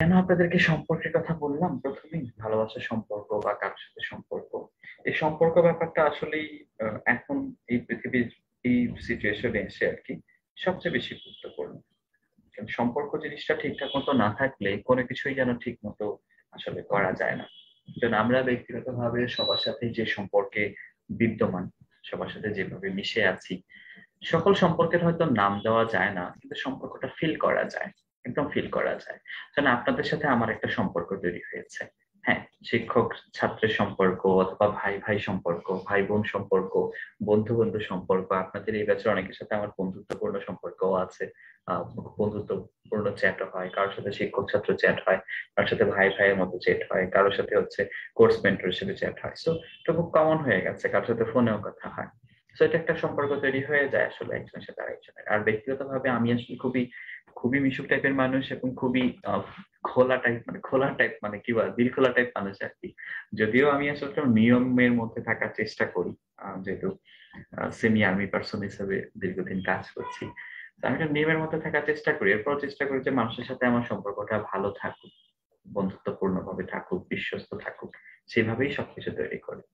কেন আপনাদেরকে সম্পর্কের কথা বললাম প্রথমেই, ভালোবাসার সম্পর্ক বা কারোর সাথে সম্পর্ক, এই সম্পর্ক ব্যাপারটা আসলেই এখন এই পৃথিবীর এই সিচুয়েশনে এসে আর কি সবচেয়ে বেশি গুরুত্বপূর্ণ। কিন্তু সম্পর্ক জিনিসটা ঠিকঠাক মতো না থাকলে কোনো কিছুই যেন ঠিক মতো আসলে করা যায় না। কারণ আমরা ব্যক্তিগতভাবে সবার সাথে যে সম্পর্কে বিদ্যমান, সবার সাথে যেভাবে মিশে আছি, সকল সম্পর্কের হয়তো নাম দেওয়া যায় না, কিন্তু সম্পর্কটা ফিল করা যায়, একদম ফিল করা যায়। যেন আপনাদের সাথে আমার একটা সম্পর্ক তৈরি হয়েছে। হ্যাঁ, শিক্ষক ছাত্রের সম্পর্ক, অথবা ভাই ভাই সম্পর্ক, ভাই বোন সম্পর্ক, বন্ধু বন্ধু সম্পর্ক, আপনাদের এই ব্যাচের অনেকের সাথে আমার বন্ধুত্বপূর্ণ সম্পর্কও আছে। বন্ধুত্বপূর্ণ চ্যাটও হয়, কারোর সাথে শিক্ষক ছাত্র চ্যাট হয়, কারোর সাথে ভাই ভাইয়ের মতো চ্যাট হয়, কারোর সাথে হচ্ছে কোর্স মেন্টরের সাথে চ্যাট হয়। সো এটা খুব কমন হয়ে গেছে, কারোর সাথে ফোনেও কথা হয়। তো এটা একটা সম্পর্ক তৈরি হয়ে যায় আসলে একজনের সাথে আরেকজনের। আর ব্যক্তিগতভাবে আমি আসলে খুবই খুবই মিশুক টাইপের মানুষ, এবং খুবই খোলা টাইপ মানে কি বল, দিল খোলা টাইপ মানুষ আর কি। যদিও আমি আসলে একটা নিয়মের মধ্যে থাকার চেষ্টা করি, যেহেতু সেমি আর্মি পার্সন হিসেবে দীর্ঘদিন কাজ করছি। তো আমি একটা নিয়মের মধ্যে থাকার চেষ্টা করি, এরপর চেষ্টা করি যে মানুষের সাথে আমার সম্পর্কটা ভালো থাকুক, বন্ধুত্বপূর্ণ ভাবে থাকুক, বিশ্বস্ত থাকুক, সেভাবেই সবকিছু তৈরি করি।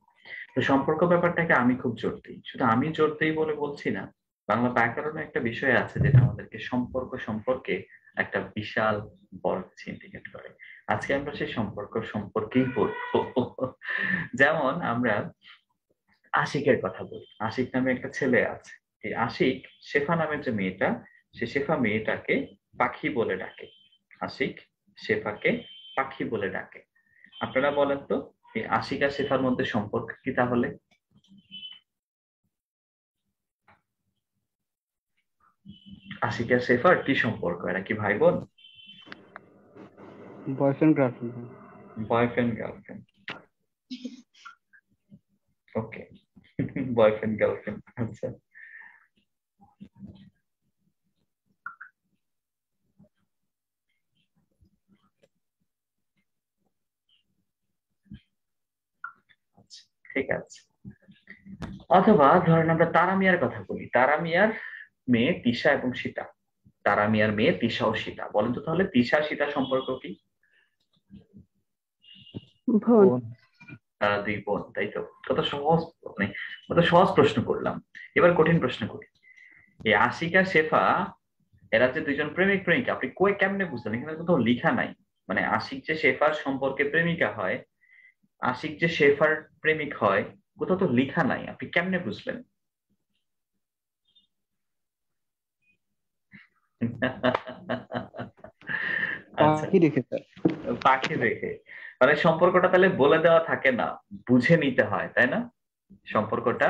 তো সম্পর্ক ব্যাপারটাকে আমি খুব জোর দিই, শুধু আমি জোর দিই বলে বলছি না, বাংলা ব্যাকরণে একটা বিষয় আছে যেটা আমাদেরকে সম্পর্ক সম্পর্কে একটা বিশাল বড় ইন্ডিকেট করে। আজকে আমরা সেই সম্পর্ক সম্পর্কেই বলবো। যেমন আমরা আশিকের কথা বলি। আশিক নামে একটা ছেলে আছে। এই আশিক, শেফা নামের যে মেয়েটা, সে শেফা মেয়েটাকে পাখি বলে ডাকে। আশিক শেফাকে পাখি বলে ডাকে। আপনারা বলেন তো, এই আশিক আর শেফার মধ্যে সম্পর্ক কি তাহলে? আশিক আর শেফার কি সম্পর্ক? এরা কি ভাই বোন? Boyfriend girlfriend. Boyfriend girlfriend. Okay. Boyfriend girlfriend, আচ্ছা। আচ্ছা, ঠিক আছে। অথবা ধরেন আমরা তারা মিয়ার কথা বলি। তারা মিয়ার মেয়ে তিশা এবং সীতা। তারা মিয়ার মেয়ে তিশা ও সীতা, বলেন তো তাহলে তিশা সীতা সম্পর্ক কি? বোন। বোন। তারা দুই বোন, তাই তো? কত সহজ, মানে কত সহজ প্রশ্ন করলাম। এবার কঠিন প্রশ্ন করি। এই আশিকা শেফা, এরা যে দুইজন প্রেমিক প্রেমিকা, আপনি কই কেমনে বুঝলেন? এখানে কোথাও লিখা নাই। মানে আশিক যে শেফার সম্পর্কে প্রেমিকা হয়, আশিক যে শেফার প্রেমিক হয়, কোথাও তো লিখা নাই, আপনি কেমনে বুঝলেন? আচ্ছা, পাখি দেখে স্যার। পাখি দেখে। মানে সম্পর্কটা তাহলে বলে দেওয়া থাকে না, বুঝে নিতে হয়, তাই না? সম্পর্কটা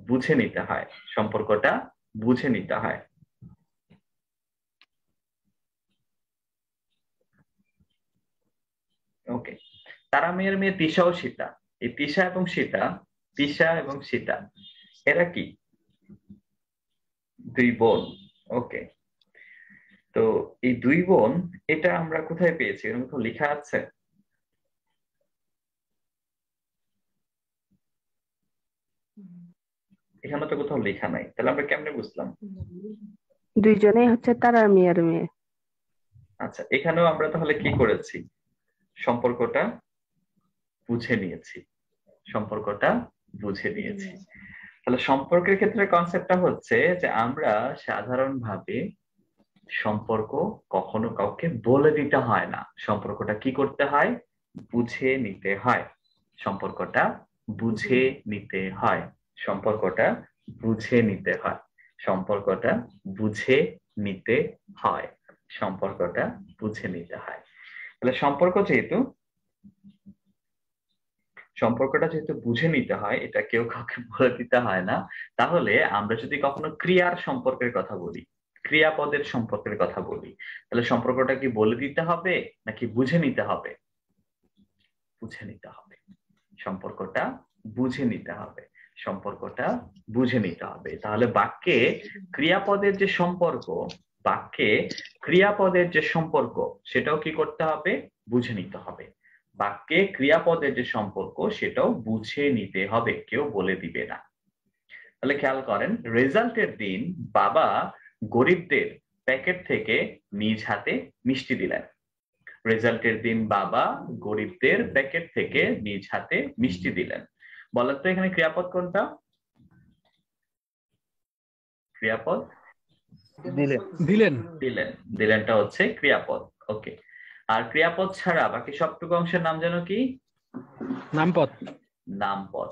বুঝে নিতে হয়, সম্পর্কটা বুঝে নিতে হয়। ওকে। তারা মেয়ের মেয়ে তিশা ও সীতা। এই তিশা এবং সীতা, তিশা এবং সীতা, এরা কি? দুই বোন। ওকে। তো এই দুই বোন, এটা আমরা কোথায় পেয়েছি? এরকম কোথাও লেখা আছে? এখানে তো কোথাও লেখা নাই, তাহলে আমরা কেমনে বুঝলাম? দুইজনেই হচ্ছে তারার মেয়ের মেয়ে। আচ্ছা, এখানেও আমরা তাহলে কি করেছি? সম্পর্কটা বুঝে নিয়েছি, সম্পর্কটা বুঝে নিয়েছি। তাহলে সম্পর্কের ক্ষেত্রে কনসেপ্টটা হচ্ছে যে আমরা সাধারণভাবে সম্পর্ক কখনো কাউকে বলে দিতে হয় না, সম্পর্কটা কি করতে হয়? বুঝে নিতে হয়। সম্পর্কটা বুঝে নিতে হয়। সম্পর্কটা বুঝে নিতে হয়। সম্পর্কটা বুঝে নিতে হয়। সম্পর্কটা বুঝে নিতে হয়। তাহলে সম্পর্কটা যেহেতু বুঝে নিতে হয়, এটা কেউ কাউকে বলে দিতে হয় না। তাহলে আমরা যদি কখনো ক্রিয়ার সম্পর্কের কথা বলি, ক্রিয়াপদের সম্পর্কের কথা বলি, তাহলে সম্পর্কটা কি বলে দিতে হবে নাকি বুঝে নিতে হবে? বুঝে নিতে হবে। সম্পর্কটা বুঝে নিতে হবে। সম্পর্কটা বুঝে নিতে হবে। তাহলে বাক্যে ক্রিয়াপদের যে সম্পর্ক, বাক্যে ক্রিয়াপদের যে সম্পর্ক, সেটাও কি করতে হবে? বুঝে নিতে হবে। বাক্যে ক্রিয়াপদের যে সম্পর্ক, সেটাও বুঝে নিতে হবে, কেউ বলে দিবে না। তাহলে খেয়াল করেন, রেজাল্টের দিন বাবা গরিবদের প্যাকেট থেকে নিজ হাতে মিষ্টি দিলেন। রেজাল্টের দিন বাবা গরিবদের প্যাকেট থেকে নিজ হাতে মিষ্টি দিলেন। বলেন তো এখানে ক্রিয়াপদ কোনটা? ক্রিয়াপদ দিলেন। দিলেন। দিলেন, দিলেনটা হচ্ছে ক্রিয়াপদ। ওকে, আর ক্রিয়াপদ ছাড়া বাকি সবটুকু অংশের নাম যেন কি? নামপদ। নামপদ।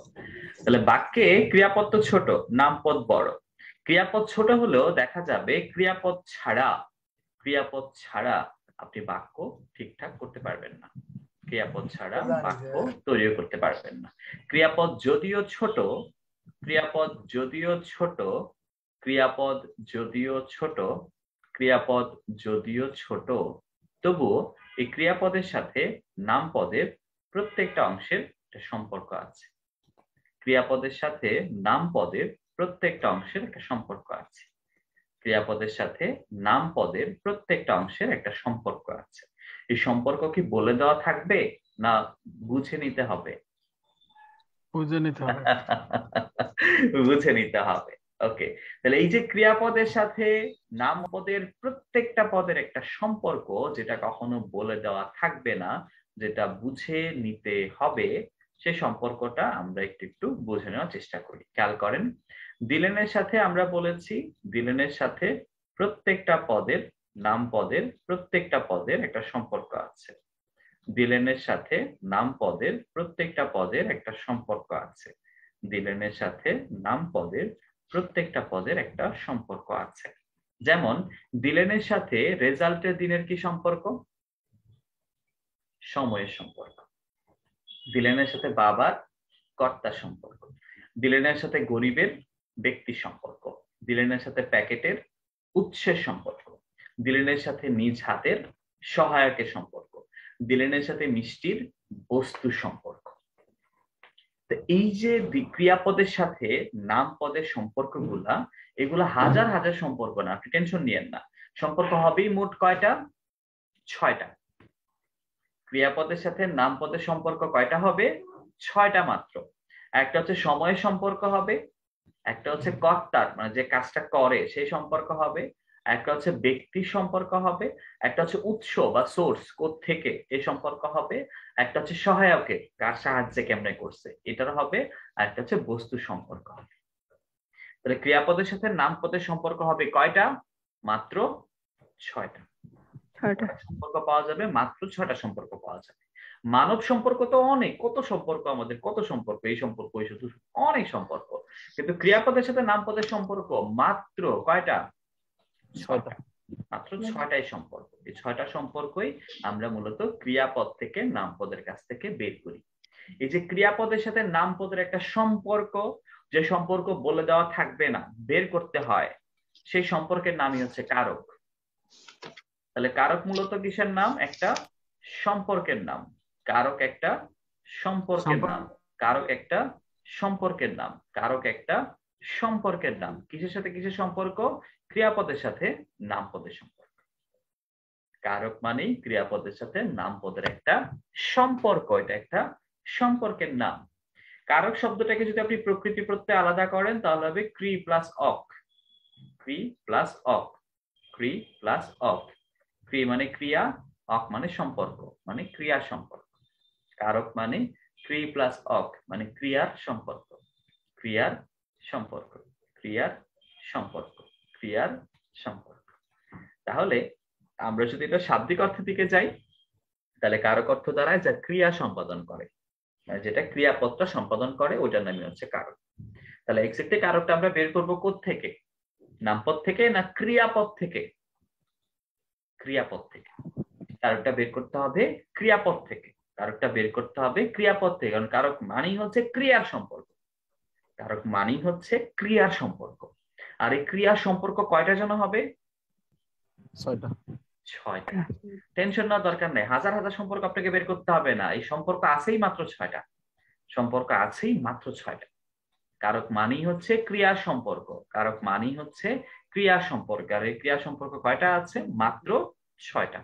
তাহলে বাক্যে ক্রিয়াপদ তো ছোট, নামপদ বড়। ক্রিয়াপদ ছোট হলেও দেখা যাবে ক্রিয়াপদ ছাড়া আপনি বাক্য ঠিকঠাক করতে পারবেন না। ক্রিয়াপদ ছাড়া বাক্য তৈরিও করতে পারবেন না। ক্রিয়াপদ যদিও ছোট, ক্রিয়াপদ যদিও ছোট, ক্রিয়াপদ যদিও ছোট, ক্রিয়াপদ যদিও ছোট, তবুও এই ক্রিয়াপদের সাথে নামপদের প্রত্যেকটা অংশের একটা সম্পর্ক আছে। ক্রিয়াপদের সাথে নামপদের প্রত্যেকটা অংশের একটা সম্পর্ক আছে। ক্রিয়াপদের সাথে নামপদের প্রত্যেকটা অংশের একটা সম্পর্ক আছে। এই সম্পর্ক কি বলে দেওয়া থাকবে না বুঝে নিতে হবে? বুঝে নিতে হবে। বুঝে নিতে হবে। ওকে, তাহলে এই যে ক্রিয়াপদের সাথে নামপদের প্রত্যেকটা পদের একটা সম্পর্ক, যেটা কখনো বলে দেওয়া থাকবে না, যেটা বুঝে নিতে হবে, সেই সম্পর্কটা আমরা একটু একটু বুঝে নেওয়ার চেষ্টা করি। খেয়াল করেন, দিলেনের সাথে আমরা বলেছি দিলেনের সাথে প্রত্যেকটা পদের, নামপদের প্রত্যেকটা পদের একটা সম্পর্ক আছে। দিলেনের সাথে নামপদের প্রত্যেকটা পদের একটা সম্পর্ক আছে। দিলেনের সাথে নামপদের প্রত্যেকটা পদের একটা সম্পর্ক আছে। যেমন দিলেনের সাথে রেজাল্টের দিনের কি সম্পর্ক? সময়ের সম্পর্ক। দিলেনের সাথে বাবার কর্তা সম্পর্ক। দিলেনের সাথে গরিবের ব্যক্তি সম্পর্ক। দিলেনের সাথে প্যাকেটের উৎসের সম্পর্ক। দিলেনের সাথে নিজ হাতের সহায়কের সম্পর্ক। দিলেনের সাথে মিষ্টির বস্তু সম্পর্ক। এই যে ক্রিয়াপদের সাথে নামপদের সম্পর্কগুলা, এগুলা হাজার হাজার সম্পর্ক না, আপনি টেনশন নিয়েন না। সম্পর্ক হবেই মোট কয়টা? 6টা। ক্রিয়াপদের সাথে নামপদের সম্পর্ক কয়টা হবে? 6টা মাত্র। একটা হচ্ছে সময়ের সম্পর্ক হবে, একটা হচ্ছে কর্তার মানে যে কাজটা করে সেই সম্পর্ক হবে, একটা হচ্ছে ব্যক্তির সম্পর্ক হবে, একটা হচ্ছে উৎস বা সোর্স থেকে এই সম্পর্ক হবে, একটা হচ্ছে সহায়কের কার সাহায্যে কেমনে করছে এটার হবে, আর একটা হচ্ছে বস্তু সম্পর্ক হবে। তাহলে ক্রিয়াপদের সাথে নামপদের সম্পর্ক হবে কয়টা? মাত্র 6টা। 6টা সম্পর্ক পাওয়া যাবে, মাত্র 6টা সম্পর্ক পাওয়া যাবে। মানব সম্পর্ক তো অনেক, কত সম্পর্ক আমাদের, কত সম্পর্ক, এই সম্পর্ক ওই শুধু অনেক সম্পর্ক। কিন্তু ক্রিয়াপদের সাথে নামপদের সম্পর্ক মাত্র কয়টা? 6টা। মাত্র 6টাই সম্পর্ক। এই 6টা সম্পর্কই আমরা মূলত ক্রিয়াপদ থেকে নামপদের কাছ থেকে বের করি। এই যে ক্রিয়াপদের সাথে নামপদের একটা সম্পর্ক, যে সম্পর্ক বলে দেওয়া থাকবে না, বের করতে হয়, সেই সম্পর্কের নামই হচ্ছে কারক। তাহলে কারক মূলত কিসের নাম? একটা সম্পর্কের নাম। কারক একটা সম্পর্কের নাম। কারক একটা সম্পর্কের নাম। কারক একটা সম্পর্কের নাম। কিসের সাথে কিসের সম্পর্ক? ক্রিয়াপদের সাথে নামপদের সম্পর্ক। কারক মানেই ক্রিয়াপদের সাথে নামপদের একটা সম্পর্ক, এটা একটা সম্পর্কের নাম। কারক শব্দটাকে যদি আপনি প্রকৃতি প্রত্যয় আলাদা করেন তাহলে হবে ক্রি প্লাস অক। ক্রি প্লাস অক। ক্রি প্লাস অক। ক্রি মানে ক্রিয়া, অক মানে সম্পর্ক, মানে ক্রিয়ার সম্পর্ক। কারক মানে ক্রি প্লাস অক মানে ক্রিয়ার সম্পর্ক। ক্রিয়ার সম্পর্ক, ক্রিয়ার সম্পর্ক, ক্রিয়ার সম্পর্ক। তাহলে আমরা যদি এটা শাব্দিক অর্থের দিকে যাই, তাহলে কারক অর্থ দাঁড়ায় যা ক্রিয়া সম্পাদন করে, মানে যেটা ক্রিয়াপদটা সম্পাদন করে ওটার নামই হচ্ছে কারক। তাহলে এক্সাক্টলি কারকটা আমরা বের করবো কোত্থেকে? নামপদ থেকে না ক্রিয়াপদ থেকে? ক্রিয়াপদ থেকে। কারকটা বের করতে হবে ক্রিয়াপদ থেকে। কারকটা বের করতে হবে ক্রিয়াপদ থেকে, কারণ কারক মানেই হচ্ছে ক্রিয়ার সম্পর্ক। কারক মানেই হচ্ছে ক্রিয়ার সম্পর্ক। আর এই ক্রিয়ার সম্পর্ক কয়টা যেন হবে? 6টা। 6টা। টেনশন নেওয়ার দরকার নেই, হাজার হাজার সম্পর্ক আপনাকে বের করতে হবে না, এই সম্পর্ক আছেই মাত্র 6টা। সম্পর্ক আছেই মাত্র 6টা। কারক মানেই হচ্ছে ক্রিয়ার সম্পর্ক। কারক মানেই হচ্ছে ক্রিয়ার সম্পর্ক। আর এই ক্রিয়ার সম্পর্ক কয়টা আছে? মাত্র 6টা।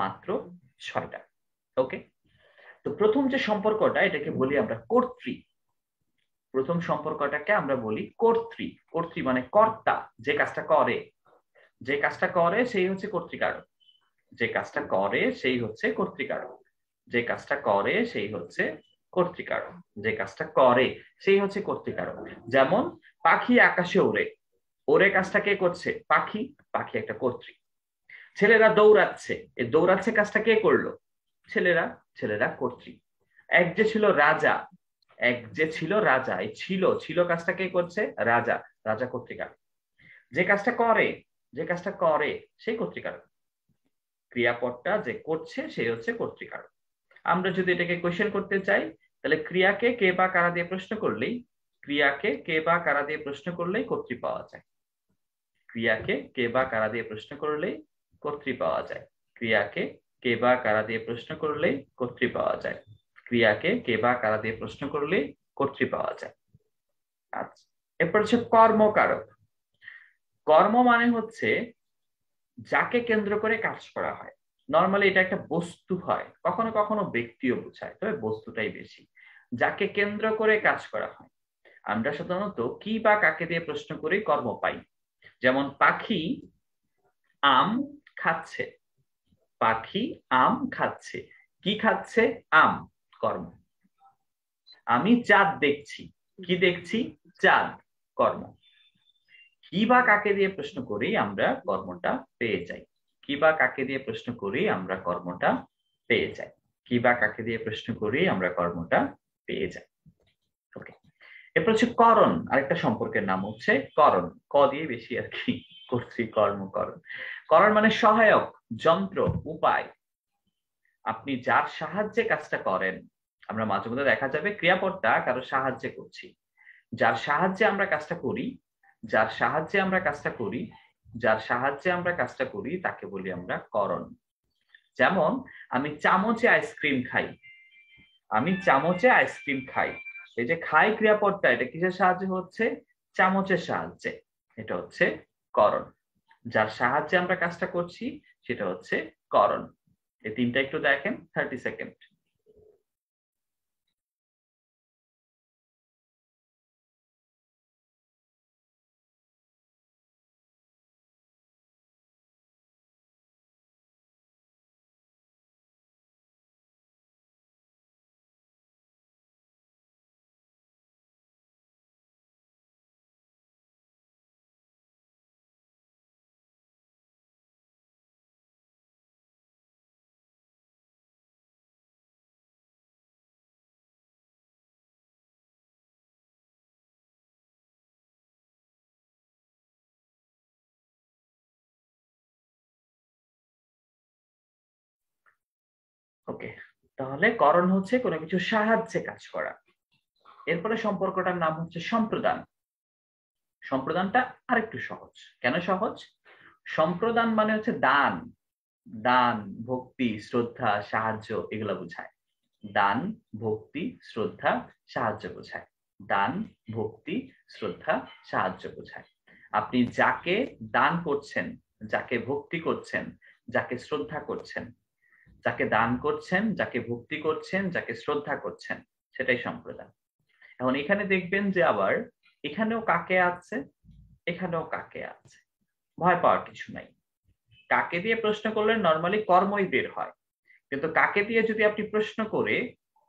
মাত্র 6টা। ওকে, তো প্রথম যে সম্পর্কটা এটাকে বলি আমরা কর্তৃ। প্রথম সম্পর্কটাকে আমরা বলি কর্তৃ। কর্তৃ মানে কর্তা, যে কাজটা করে, যে কাজটা করে সেই হচ্ছে কর্তৃকারক। যে কাজটা করে সেই হচ্ছে কর্তৃকারক, যে কাজটা করে সেই হচ্ছে কর্তৃকারক, যে কাজটা করে সেই হচ্ছে কর্তৃকারক। যেমন পাখি আকাশে ওড়ে, ওড়ে কাজটা কে করছে? পাখি, পাখি একটা কর্তৃ। ছেলেরা দৌড়াচ্ছে, এই দৌড়াচ্ছে কাজটা কে করলো? ছেলেরা, ছেলেরা কর্তৃ। এক যে ছিল রাজা, এক যে ছিল রাজা, এই ছিল, ছিল কাজটা কে করছে? রাজা, রাজা কর্তৃকারক। যে কাজটা করে, যে কাজটা করে সেই কর্তৃকারক, ক্রিয়াপদটা যে করছে সে হচ্ছে কর্তৃকারক। আমরা যদি এটাকে কোয়েশ্চেন করতে চাই, তাহলে ক্রিয়াকে কে বা কারা দিয়ে প্রশ্ন করলেই, ক্রিয়াকে কে বা কারা দিয়ে প্রশ্ন করলেই কর্তৃ পাওয়া যায়। ক্রিয়াকে কে বা কারা দিয়ে প্রশ্ন করলেই কর্তৃ পাওয়া যায়। ক্রিয়াকে কে বা কারা দিয়ে প্রশ্ন করলেই কর্তৃ পাওয়া যায়। ক্রিয়াকে কে বা কারা দিয়ে প্রশ্ন করলেই কর্তৃ পাওয়া যায়। আচ্ছা, এরপর হচ্ছে কর্মকারক। কর্ম মানে হচ্ছে যাকে কেন্দ্র করে কাজ করা হয়। নর্মালি এটা একটা বস্তু হয়, কখনো কখনো ব্যক্তিও বোঝায়, তবে বস্তুটাই বেশি। যাকে কেন্দ্র করে কাজ করা হয়। আমরা সাধারণত কি বা কাকে দিয়ে প্রশ্ন করে কর্ম পাই। যেমন পাখি আম খাচ্ছে, পাখি আম খাচ্ছে, কি খাচ্ছে? আম, কর্ম। আমি চাঁদ দেখছি, কি দেখছি? চাঁদ, কর্ম। কি বা কাকে দিয়ে প্রশ্ন করেই আমরা কর্মটা পেয়ে যাই, কি বা কাকে দিয়ে প্রশ্ন করেই আমরা কর্মটা পেয়ে যাই, কি বা কাকে দিয়ে প্রশ্ন করেই আমরা কর্মটা পেয়ে যাই। ওকে, এরপর হচ্ছে করণ। আরেকটা সম্পর্কের নাম হচ্ছে করণ, ক দিয়ে বেশি আর কি করছি, কর্মকরণ। করণ মানে সহায়ক, যন্ত্র, উপায়। আপনি যার সাহায্যে কাজটা করেন, আমরা মাঝে মধ্যে দেখা যাবে ক্রিয়াপদটা কারো সাহায্যে করছি, যার সাহায্যে আমরা কাজটা করি, যার সাহায্যে আমরা কাজটা করি, যার সাহায্যে আমরা কাজটা করি তাকে বলি আমরা করণ। যেমন আমি চামচে আইসক্রিম খাই, আমি চামচে আইসক্রিম খাই। এই যে খাই ক্রিয়াপদটা, এটা কিসের সাহায্যে হচ্ছে? চামচের সাহায্যে। এটা হচ্ছে করণ। যার সাহায্যে আমরা কাজটা করছি সেটা হচ্ছে করণ। এই তিনটা একটু দেখেন, 30 সেকেন্ড। ওকে, তাহলে করণ হচ্ছে কোনো কিছু সাহায্যে কাজ করা। এরপরে সম্পর্কটার নাম হচ্ছে সম্প্রদান। সম্প্রদানটা আরেকটু সহজ। কেন সহজ? সম্প্রদান মানে হচ্ছে দান, দান, ভক্তি, শ্রদ্ধা, সাহায্য, এগুলো বোঝায়। দান, ভক্তি, শ্রদ্ধা, সাহায্য বোঝায়। দান, ভক্তি, শ্রদ্ধা, সাহায্য বোঝায়। আপনি যাকে দান করছেন, যাকে ভক্তি করছেন, যাকে শ্রদ্ধা করছেন, যাকে দান করছেন, যাকে ভক্তি করছেন, যাকে শ্রদ্ধা করছেন, সেটাই সম্প্রদান। এখন এখানে দেখবেন যে আবার এখানেও কাকে আছে, এখানেও কাকে আছে। ভয় পাওয়ার কিছু নাই। কাকে দিয়ে প্রশ্ন করলে নর্মালি কর্মই বের হয়, কিন্তু কাকে দিয়ে যদি আপনি প্রশ্ন করে,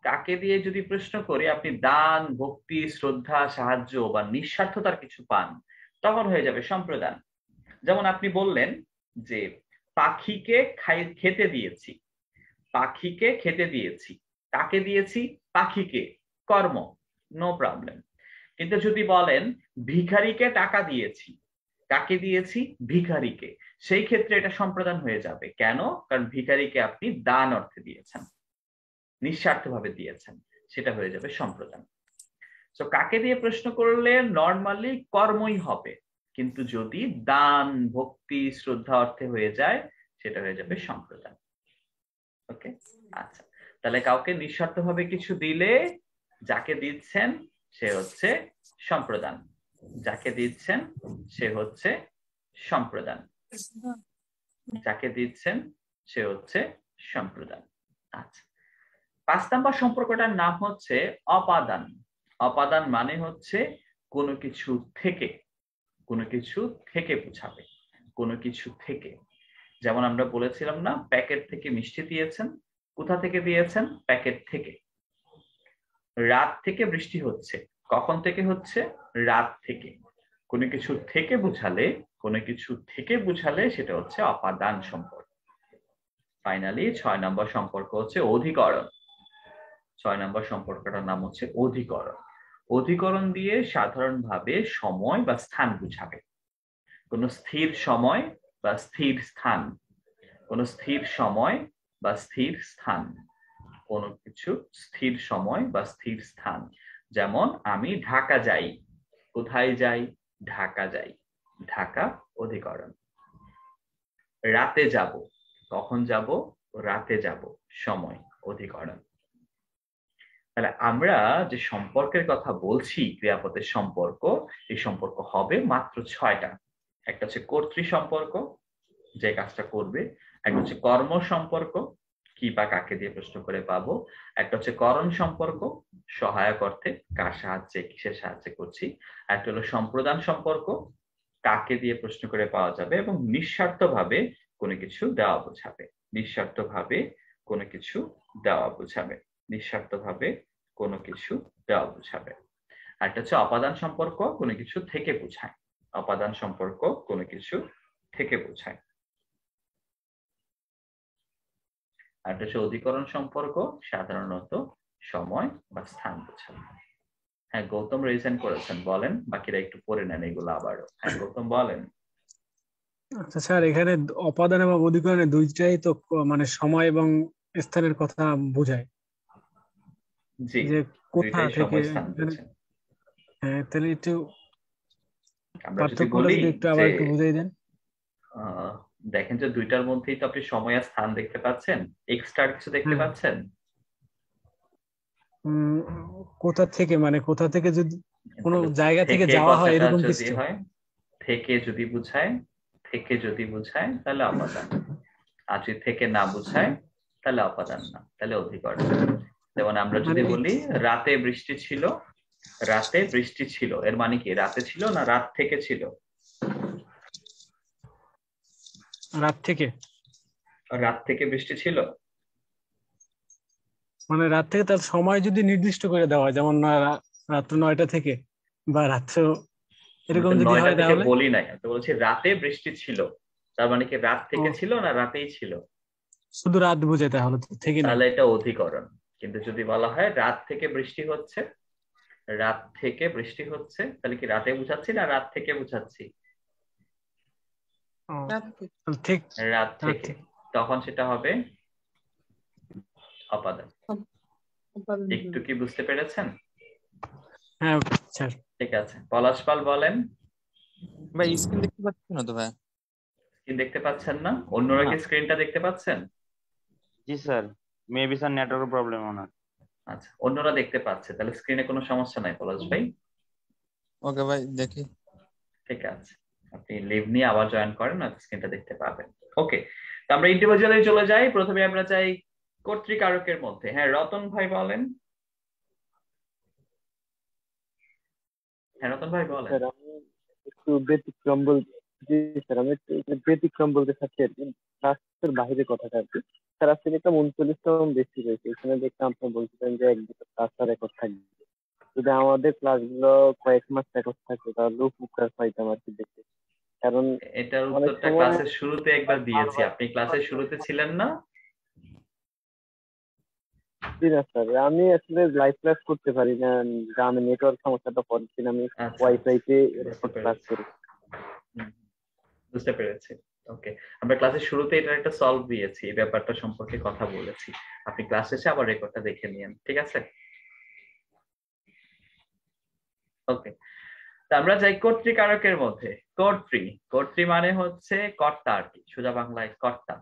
কাকে দিয়ে যদি প্রশ্ন করে আপনি দান, ভক্তি, শ্রদ্ধা, সাহায্য বা নিঃস্বার্থতার কিছু পান, তখন হয়ে যাবে সম্প্রদান। যেমন আপনি বললেন যে পাখিকে খেতে দিয়েছি, পাখিকে খেতে দিয়েছি, কাকে দিয়েছি? পাখিকে, কর্ম, নো প্রবলেম। কিন্তু যদি বলেন ভিখারিকে টাকা দিয়েছি, কাকে দিয়েছি? ভিখারিকে, সেই ক্ষেত্রে এটা সম্প্রদান হয়ে যাবে। কেন? কারণ ভিখারিকে আপনি দান অর্থে দিয়েছেন, নিঃস্বার্থভাবে দিয়েছেন, সেটা হয়ে যাবে সম্প্রদান। তো কাকে দিয়ে প্রশ্ন করলে নর্মালি কর্মই হবে, কিন্তু যদি দান, ভক্তি, শ্রদ্ধা অর্থে হয়ে যায় সেটা হয়ে যাবে সম্প্রদান। ওকে, আচ্ছা, তাহলে কাউকে নিঃস্বার্থভাবে কিছু দিলে যাকে দিচ্ছেন সে হচ্ছে সম্প্রদান, যাকে দিচ্ছেন সে হচ্ছে সম্প্রদান, যাকে দিচ্ছেন সে হচ্ছে সম্প্রদান। আচ্ছা, 5 নাম্বার সম্পর্কটার নাম হচ্ছে অপাদান। অপাদান মানে হচ্ছে কোনো কিছু থেকে, কোনো কিছু থেকে বোঝাবে, কোনো কিছু থেকে। যেমন আমরা বলেছিলাম না, প্যাকেট থেকে মিষ্টি দিয়েছেন। কোথা থেকে দিয়েছেন? প্যাকেট থেকে। রাত থেকে বৃষ্টি হচ্ছে। কখন থেকে হচ্ছে? রাত থেকে। কোনো কিছু থেকে বুঝালে, কোনো কিছু থেকে বুঝালে সেটা হচ্ছে অপাদান সম্পর্ক। ফাইনালি 6 নম্বর সম্পর্ক হচ্ছে অধিকরণ। 6 নম্বর সম্পর্কটার নাম হচ্ছে অধিকরণ। অধিকরণ দিয়ে সাধারণভাবে সময় বা স্থান বুঝাবে। কোনো স্থির সময় বা স্থির স্থান, কোনো স্থির সময় বা স্থির স্থান, কোনো কিছু স্থির সময় বা স্থির স্থান। যেমন আমি ঢাকা যাই। কোথায় যাই? ঢাকা যাই। ঢাকা অধিকরণ। রাতে যাব। কখন যাব? রাতে যাব। সময় অধিকরণ। তাহলে আমরা যে সম্পর্কের কথা বলছি, ক্রিয়াপদের সম্পর্ক, এই সম্পর্ক হবে মাত্র 6টা। একটা হচ্ছে কর্তৃ সম্পর্ক, যে কাজটা করবে। একটা হচ্ছে কর্ম সম্পর্ক, কি বা কাকে দিয়ে প্রশ্ন করে পাবো। একটা হচ্ছে করণ সম্পর্ক, সহায়ক অর্থে কার সাহায্যে কিসের সাহায্যে করছি। একটা হলো সম্প্রদান সম্পর্ক, কাকে দিয়ে প্রশ্ন করে পাওয়া যাবে, এবং নিঃস্বার্থভাবে কোনো কিছু দেওয়া বোঝাবে। নিঃস্বার্থভাবে কোনো কিছু দেওয়া বোঝাবে। নিঃস্বার্থভাবে কোনো কিছু দেওয়া বোঝাবে। আর একটা হচ্ছে অপাদান সম্পর্ক, কোনো কিছু থেকে বোঝায়। অপাদান সম্পর্ক কোনো কিছু থেকে বোঝায়। আর একটা হচ্ছে অধিকরণ সম্পর্ক, সাধারণত সময় বা স্থান বোঝায়। হ্যাঁ, গৌতম রিজেন করেছেন, বলেন। বাকিরা একটু পড়ে নেন এগুলো আবারও। হ্যাঁ গৌতম, বলেন। আচ্ছা স্যার, এখানে অপাদান এবং অধিকরণের দুইটাই তো মানে সময় এবং স্থানের কথা বোঝায়। জি, যে কোথা দুইটাই থেকে, সময় স্থান বোঝায়। হ্যাঁ, তাহলে একটু আমরা যদি পার্থক্যটা বলি যদি একটু যে আবার একটু বুঝাই দেন। দেখেন যে দুইটার মধ্যেই তো আপনি সময় আর স্থান দেখতে পাচ্ছেন। এক্সট্রা কিছু দেখতে হ্যাঁ। পাচ্ছেন? উম, কোথা থেকে মানে কোথা থেকে যদি কোনো তাহলে জায়গা থেকে থেকে যাওয়া হয় কথাটা এরকম যদি কিছু। হয়, থেকে যদি বুঝায়, থেকে যদি বুঝায় তাহলে অপাদান। আর যদি থেকে না বুঝায় তাহলে অপাদান না, তাহলে অধিকরণ। যেমন আমরা মানে যদি বলি রাতে বৃষ্টি ছিল। রাতে বৃষ্টি ছিল, এর মানে কি? রাতে ছিল না রাত থেকে ছিল? রাত থেকে, রাত থেকে বৃষ্টি ছিল। মানে রাত থেকে তার সময় যদি নির্দিষ্ট করে দেওয়া হয়, যেমন রাত্র 9টা থেকে বা রাত্র আমি এরকম তো যদি 9টা হয় থেকে তাহলে। বলি নাই, আমি তো বলছি রাতে বৃষ্টি ছিল। তার মানে কি রাত ও, থেকে ছিল না রাতেই ছিল? শুধু রাত বোঝায় তাহলে তো থেকে নাই। তাহলে এটা অধিকরণ। কিন্তু যদি বলা হয় রাত থেকে বৃষ্টি হচ্ছে, রাত থেকে বৃষ্টি হচ্ছে, তাহলে কি রাতে বুঝাচ্ছি না রাত থেকে বুঝাচ্ছি? ও, তাহলে ঠিক। রাত রাত থেকে। থেকে। তখন সেটা হবে অপাদান। একটু কি বুঝতে পেরেছেন? হ্যাঁ স্যার। ঠিক আছে, পলাশ পাল বলেন। ভাই স্ক্রিন দেখতে পাচ্ছি না তো ভাই। স্ক্রিন দেখতে পাচ্ছেন না? অন্যরা না কি স্ক্রিনটা দেখতে পাচ্ছেন? জি sir, maybe sir network problem ওনার। আচ্ছা, অন্যরা দেখতে পাচ্ছে, তাহলে স্ক্রিনে কোনো সমস্যা নাই পলাশ ভাই। ওকে ভাই দেখি। ঠিক আছে, আপনি লিভ নিয়ে আবার জয়েন করেন, না স্ক্রিনটা দেখতে পাবেন। ওকে, তো আমরা ইন্ডিভিজুয়ালি চলে যাই। প্রথমে আমরা চাই কর্তৃকারকের মধ্যে। হ্যাঁ রতন ভাই বলেন। হ্যাঁ রতন ভাই বলেন। স্যার আমি একটু ব্যতিক্রম বলতে, জি স্যার আমি একটু ব্যতিক্রম বলতে চাচ্ছি আর কি, ক্লাসের বাইরে কথাটা আর কি। স্যার আজকে দেখলাম 39তম বেশি হয়েছে, এখানে দেখলাম আপনি বলছিলেন যে এক দুটো ক্লাস আর রেকর্ড থাকবে। যদি আমাদের ক্লাসগুলো কয়েক মাস রেকর্ড থাকে তাহলে উপকার পাইতাম আর কি দেখতে। কারণ এটার অনেক উত্তরটা সময় ক্লাসের শুরুতে একবার দিয়েছি। আপনি ক্লাসের শুরুতে ছিলেন না? জি না স্যার, আমি আসলে লাইভ ক্লাস করতে পারি না, গ্রামে নেটওয়ার্ক সমস্যাটা পড়ছি, আমি আচ্ছা আচ্ছা, ওয়াইফাই তে বুঝতে রেকর্ড ক্লাস পেরেছি। করি। হুম, বুঝতে পেরেছি। ওকে, আমরা ক্লাসের শুরুতে এটার একটা সলভ দিয়েছি, এই ব্যাপারটা সম্পর্কে কথা বলেছি। আপনি ক্লাস শেষে আবার রেকর্ডটা দেখে নিন, ঠিক আছে? ওকে, তা আমরা যাই কর্তৃকারকের মধ্যে। কর্তৃ, কর্তৃ মানে হচ্ছে কর্তা আর কি, সোজা বাংলায় কর্তা।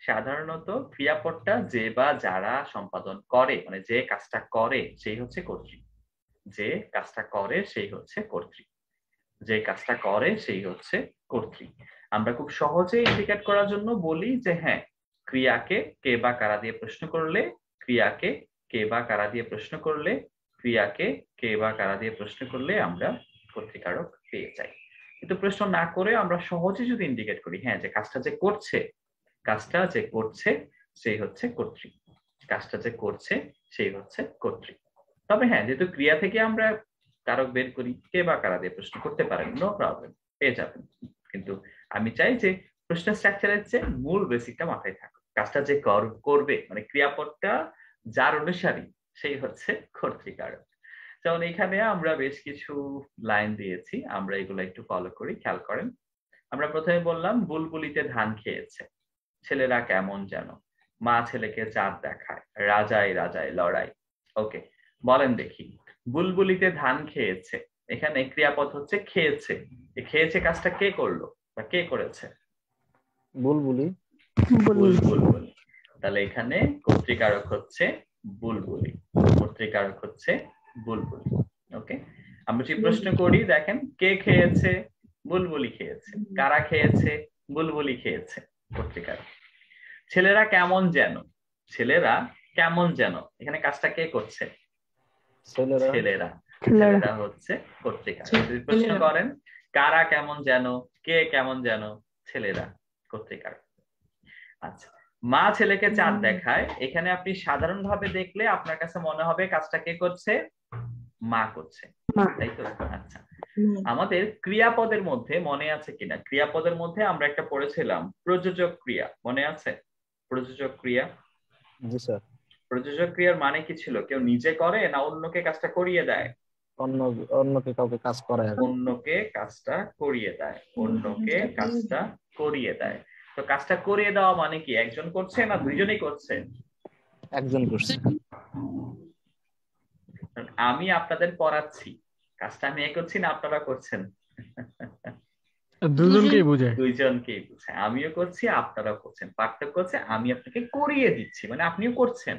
সাধারণত ক্রিয়াপদটা যে বা যারা সম্পাদন করে, মানে যে কাজটা করে সেই হচ্ছে কর্তৃ। যে কাজটা করে সেই হচ্ছে কর্তৃ। যে কাজটা করে সেই হচ্ছে কর্তৃ। আমরা খুব সহজে ইন্ডিকেট করার জন্য বলি যে হ্যাঁ, ক্রিয়াকে কে বা কারা দিয়ে প্রশ্ন করলে, ক্রিয়াকে কে বা কারা দিয়ে প্রশ্ন করলে, ক্রিয়াকে কে বা কারা দিয়ে প্রশ্ন করলে আমরা কর্তৃকারক পেয়ে যাই। কিন্তু প্রশ্ন না করে আমরা সহজে যদি ইন্ডিকেট করি হ্যাঁ যে কাজটা যে করছে কাজটা যে করছে সেই হচ্ছে কর্তৃ, কাজটা যে করছে সেই হচ্ছে কর্তৃ। তবে হ্যাঁ, যেহেতু ক্রিয়া থেকে আমরা কারক বের করি, কে বা কারা দিয়ে প্রশ্ন করতে পারেন, নো প্রবলেম, পেয়ে যাবেন। কিন্তু আমি চাই যে প্রশ্ন স্ট্রাকচারের চেয়ে মূল বেসিকটা মাথায় থাকুক। কাজটা যে করবে মানে ক্রিয়াপদটা যার অনুসারী সেই হচ্ছে কর্তৃকারক। যেমন এখানে আমরা বেশ কিছু লাইন দিয়েছি, আমরা এগুলো একটু ফলো করি, খেয়াল করেন। আমরা প্রথমে বললাম বুলবুলিতে ধান খেয়েছে, ছেলেরা কেমন যেন, মা ছেলেকে চাঁদ দেখায়, রাজায় রাজায় লড়াই। ওকে, বলেন দেখি, বুলবুলিতে ধান খেয়েছে, এখানে ক্রিয়াপদ হচ্ছে খেয়েছে। এই খেয়েছে কাজটা কে করলো বা কে করেছে? বুলবুলি। বুলবুলি। তাহলে এখানে কর্তৃকারক হচ্ছে বুলবুলি, কর্তৃকারক হচ্ছে বুলবুলি। ওকে, আমরা যে প্রশ্ন করি দেখেন, কে খেয়েছে? বুলবুলি খেয়েছে। কারা খেয়েছে? বুলবুলি খেয়েছে, কর্তৃকারক। ছেলেরা কেমন যেন, ছেলেরা কেমন যেন, এখানে কাজটা কে করছে? ছেলেরা। ছেলেরা, ছেলেরা হচ্ছে কর্তৃকারক। যদি প্রশ্ন করেন কারা কেমন যেন, কে কেমন যেন, ছেলেরা, কর্তৃকারক। আচ্ছা, মা ছেলেকে চাঁদ দেখায়, এখানে আপনি সাধারণভাবে দেখলে আপনার কাছে মনে হবে কাজটা কে করছে? মা করছে, তাই তো? আচ্ছা, আমাদের ক্রিয়াপদের মধ্যে মনে আছে কিনা, ক্রিয়াপদের মধ্যে আমরা একটা পড়েছিলাম প্রযোজক ক্রিয়া, মনে আছে? প্রযোজক ক্রিয়া। জি স্যার। প্রযোজক ক্রিয়ার মানে কি ছিল? কেউ নিজে করে না অন্যকে কাজটা করিয়ে দেয়? অন্যকে কাউকে কাজ করায়। অন্যকে কাজটা করিয়ে দেয়, অন্যকে কাজটা করিয়ে দেয়। তো কাজটা করিয়ে দেওয়া মানে কি, একজন করছে না দুইজনেই করছে? একজন করছে। আমি আপনাদের পড়াচ্ছি, কাজটা আমি করছি না আপনারা করছেন? দুজনকেই বোঝায়। দুইজনকেই বোঝায়, আমিও করছি আপনারাও করছেন। পার্থক্য হচ্ছে আমি আপনাকে করিয়ে দিচ্ছি, মানে আপনিও করছেন।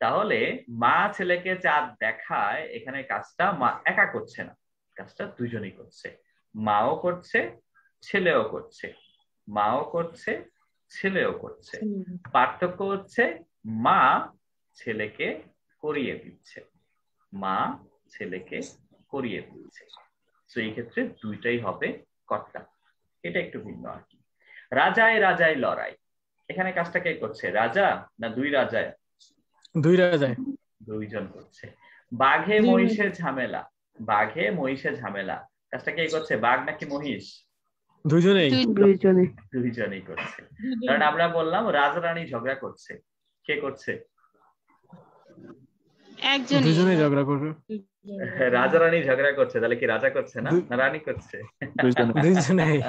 তাহলে মা ছেলেকে চাঁদ দেখায়, এখানে কাজটা মা একা করছে না, কাজটা দুজনেই করছে। মাও করছে, ছেলেও করছে, মাও করছে, ছেলেও করছে। পার্থক্য হচ্ছে মা ছেলেকে করিয়ে দিচ্ছে, মা ছেলেকে করিয়ে দিচ্ছে। তো এই ক্ষেত্রে দুইটাই হবে কর্তা, এটা একটু ভিন্ন আর কি। রাজায় রাজায় লড়াই, এখানে কাজটা কে করছে? রাজা না দুই রাজায়? দুই রাজায়। দুইজন করছে। বাঘে মহিষে ঝামেলা, বাঘে মহিষে ঝামেলা, কাজটা কে করছে? বাঘ নাকি মহিষ? দুইজনেই। দুইজনেই করছে। কারণ আমরা বললাম রাজা রানী ঝগড়া করছে, কে করছে? দুইজনেই ঝগড়া করবে। রাজা রানী ঝগড়া করছে, তাহলে কি রাজা করছে না রানী করছে? দুইজনেই।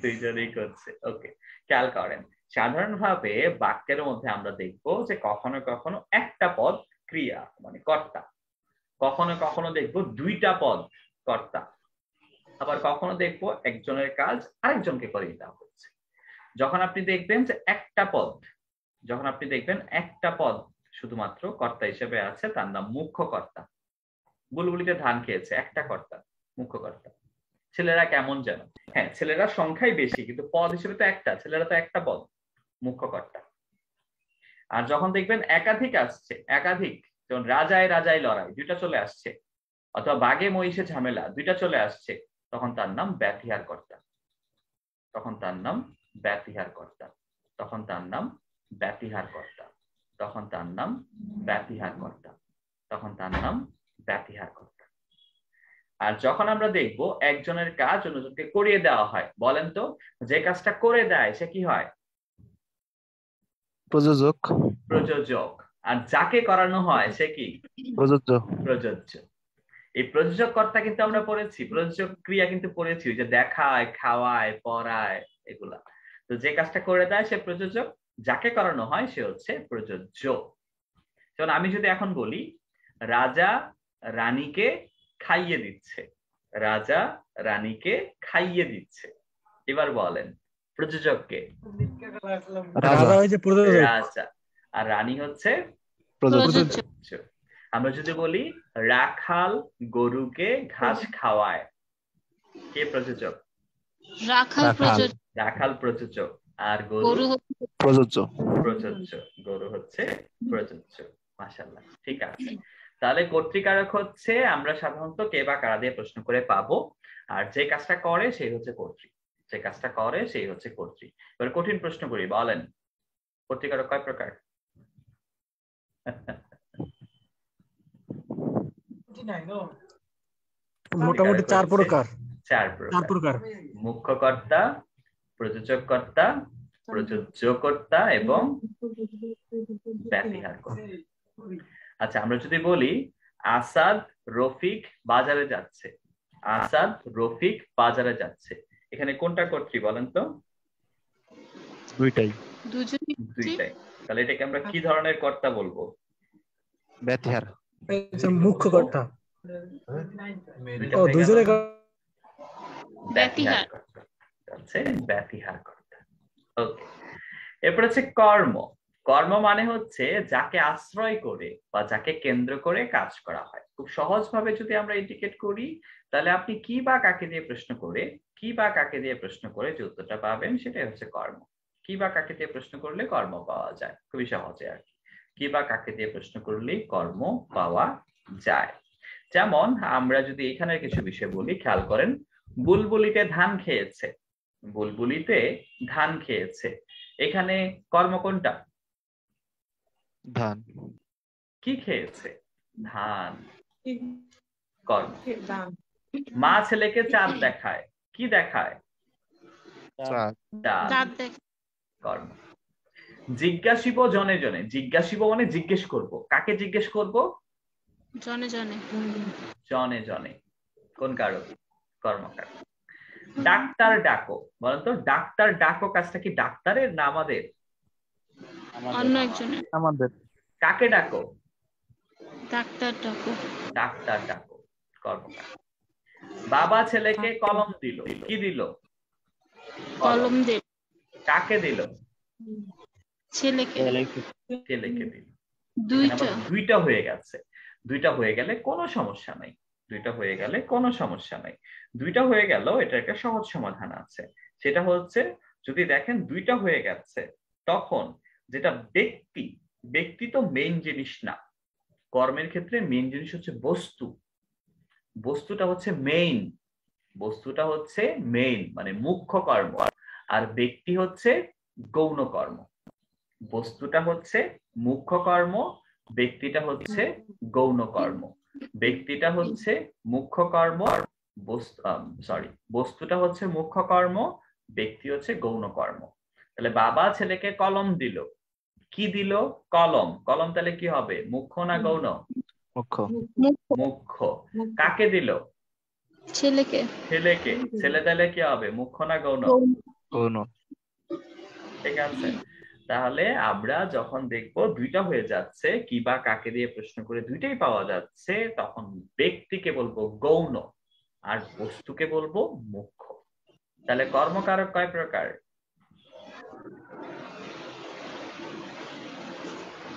দুইজনেই করছে। ওকে, খেয়াল করেন, সাধারণভাবে বাক্যের মধ্যে আমরা দেখবো যে কখনো কখনো একটা পদ ক্রিয়া মানে কর্তা, কখনো কখনো দেখবো দুইটা পদ কর্তা, আবার কখনো দেখবো একজনের কাজ আরেকজনকে করিয়ে দেওয়া হচ্ছে। যখন আপনি দেখবেন যে একটা পদ, যখন আপনি দেখবেন একটা পদ শুধুমাত্র কর্তা হিসেবে আছে, তার নাম মুখ্য কর্তা। বুলবুলিতে ধান খেয়েছে, একটা কর্তা, মুখ্য কর্তা। ছেলেরা কেমন যেন, হ্যাঁ ছেলেরা সংখ্যাই বেশি কিন্তু পদ হিসেবে তো একটা, ছেলেরা তো একটা পদ, মুখ্য কর্তা। আর যখন দেখবেন একাধিক আসছে, একাধিক, যেমন রাজায় রাজায় লড়াই দুইটা চলে আসছে, অথবা বাঘে মহিষে ঝামেলা দুইটা চলে আসছে, তখন তার নাম ব্যতিহার কর্তা, তখন তার নাম ব্যতিহার কর্তা, তখন তার নাম ব্যতিহার কর্তা, তখন তার নাম ব্যতিহার কর্তা, তখন তার নাম ব্যতিহার কর্তা। আর যখন আমরা দেখব একজনের কাজ অন্যজনকে করিয়ে দেওয়া হয়, বলেন তো যে কাজটা করে দেয় সে কি হয়? প্রযোজক। প্রযোজক। আর যাকে করানো হয় সে কি? প্রযোজ্য। প্রযোজ্য। এই প্রযোজক কর্তা কিন্তু আমরা পড়েছি, প্রযোজক ক্রিয়া কিন্তু পড়েছি, যে দেখায়, খাওয়ায়, পড়ায়, এগুলা। তো যে কাজটা করে দেয় সে প্রযোজক, যাকে করানো হয় সে হচ্ছে প্রযোজ্য। যেমন আমি যদি এখন বলি রাজা রানীকে খাইয়ে দিচ্ছে, রাজা রানীকে খাইয়ে দিচ্ছে, এবার বলেন প্রযোজককে? রাজা হচ্ছে প্রযোজক, রাজা, আর রানী হচ্ছে প্রযোজ্য। আমরা যদি বলি রাখাল গরুকে ঘাস খাওয়ায়, কে প্রযোজক? রাখাল প্রযোজক, আর গরু প্রযোজ্য। প্রযোজ্য, গরু হচ্ছে প্রযোজ্য। মাশাআল্লাহ, ঠিক আছে। তাহলে কর্তৃকারক হচ্ছে আমরা সাধারণত কে বা কারা দিয়ে প্রশ্ন করে পাবো, আর যে কাজটা করে সেই হচ্ছে কর্তৃ। যে কাজটা করে সেই হচ্ছে কর্ত্রী। এবার কঠিন প্রশ্ন করি, বলেন কর্তৃকারক কয় প্রকার? মোটামুটি চার প্রকার। চার চার প্রকার: প্রকার। মুখ্য কর্তা, প্রযোজক কর্তা, প্রযোজ্যকর্তা এবং ব্যতিহার কর্তা। আচ্ছা, আমরা যদি বলি আসাদ রফিক বাজারে যাচ্ছে, আসাদ রফিক বাজারে যাচ্ছে, এখানে কোনটা কর্ত্রী বলেন তো? দুইটাই। দুইটাই। তাহলে এটাকে আমরা কি ধরনের কর্তা বলবো? ব্যতিহার। মুখ্য কর্তা। দুইটা ও হয়ে গেল দুজনে না? ব্যতিহার কর্তা হচ্ছে ব্যতিহার কর্তা। ওকে, এরপর হচ্ছে কর্ম। কর্ম মানে হচ্ছে যাকে আশ্রয় করে বা যাকে কেন্দ্র করে কাজ করা হয়। খুব সহজ ভাবে যদি আমরা ইন্ডিকেট করি, তাহলে আপনি কি বা কাকে দিয়ে প্রশ্ন করে, কি বা কাকে দিয়ে প্রশ্ন করে যে উত্তরটা পাবেন সেটাই হচ্ছে কর্ম। কি বা কাকে দিয়ে প্রশ্ন করলে কর্ম পাওয়া যায়, খুবই সহজে আর কি। কি বা কাকে দিয়ে প্রশ্ন করলে কর্ম পাওয়া যায়। যেমন আমরা যদি এখানে কিছু বিষয় বলি, খেয়াল করেন, বুলবুলিতে ধান খেয়েছে, বুলবুলিতে ধান খেয়েছে, এখানে কর্ম কোনটা? ধান। কি খেয়েছে? ধান। কর্ম। মা ছেলেকে চাঁদ দেখায়, কি দেখায়? চাঁদ। চাঁদ। কর্ম। জিজ্ঞাসিব জনে জনে, জিজ্ঞাসিব মানে জিজ্ঞেস করব, কাকে জিজ্ঞেস করব? জনে জনে। জনে জনে। কোন কারক? কর্মকার। ডাক্তার ডাকো, বলেন তো ডাক্তার ডাকো কাজটা কি ডাক্তারের না আমাদের? অন্য একজনের। আমাদের। কাকে ডাকো? ডাক্তার ডাকো। ডাক্তার ডাকো, কর্মকার। বাবা ছেলেকে কলম দিল, কি দিল? কলম দে। কাকে দিল? ছেলেকে। ছেলেকে দিল। দুইটা। দুইটা হয়ে গেছে। দুইটা হয়ে গেলে কোনো সমস্যা নাই, দুইটা হয়ে গেলে কোনো সমস্যা নাই। দুইটা হয়ে গেল, এটা একটা সহজ সমাধান আছে। সেটা হচ্ছে যদি দেখেন দুইটা হয়ে গেছে, তখন যেটা ব্যক্তি, ব্যক্তি তো মেইন জিনিস না, কর্মের ক্ষেত্রে মেইন জিনিস হচ্ছে বস্তু। বস্তুটা হচ্ছে মেইন, বস্তুটা হচ্ছে মেইন মানে মুখ্য কর্ম, আর ব্যক্তি হচ্ছে গৌণ কর্ম। বস্তুটা হচ্ছে মুখ্য কর্ম, ব্যক্তিটা হচ্ছে গৌণ কর্ম। ব্যক্তিটা হচ্ছে মুখ্য কর্ম, বস্তুটা হচ্ছে মুখ্য কর্ম, ব্যক্তি হচ্ছে গৌণ কর্ম। তাহলে বাবা ছেলেকে কলম দিল, কি দিল? কলম। কলম তাহলে কি হবে, মুখ্য না গৌণ? মুখ্য। মুখ্য। কাকে দিল? ছেলেকে। ছেলেকে। ছেলে তাহলে কি হবে, মুখ্য না গৌণ? গৌণ। ঠিক আছে। তাহলে আমরা যখন দেখব দুইটা হয়ে যাচ্ছে, কি বা কাকে দিয়ে প্রশ্ন করে দুইটাই পাওয়া যাচ্ছে, তখন ব্যক্তিকে বলবো গৌণ আর বস্তুকে বলবো মুখ্য। তাহলে কর্মকারক কয় প্রকার?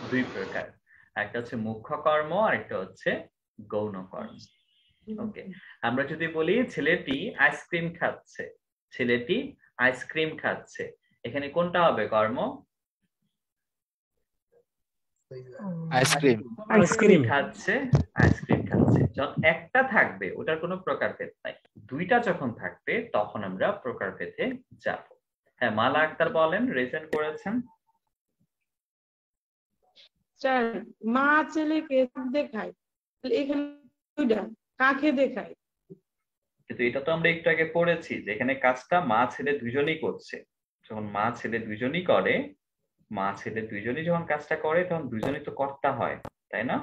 দুই প্রকার, একটা হচ্ছে মুখ্য কর্ম আর একটা হচ্ছে গৌণ কর্ম। ওকে, আমরা যদি বলি ছেলেটি আইসক্রিম খাচ্ছে, ছেলেটি আইসক্রিম খাচ্ছে, এখানে কোনটা হবে কর্ম? আইসক্রিম। আইসক্রিম খাচ্ছে, আইসক্রিম খাচ্ছে। যখন একটা থাকবে ওটার কোনো প্রকারভেদ নাই, দুইটা যখন থাকবে তখন আমরা প্রকারভেদে যাব। হ্যাঁ, মালা আক্তার বলেন, রিসেন করেছেন। স্যার, মা ছেলেকে দেখায়, এখানে দুইটা কাকে দেখায়? কিন্তু এটা তো আমরা একটু আগে পড়েছি যে এখানে কাজটা মা ছেলে দুইজনই করছে। যখন মা ছেলে দুইজনই করে, মা ছেলে দুইজনই যখন কাজটা করে তখন দুইজনই তো কর্তা হয়, তাই না?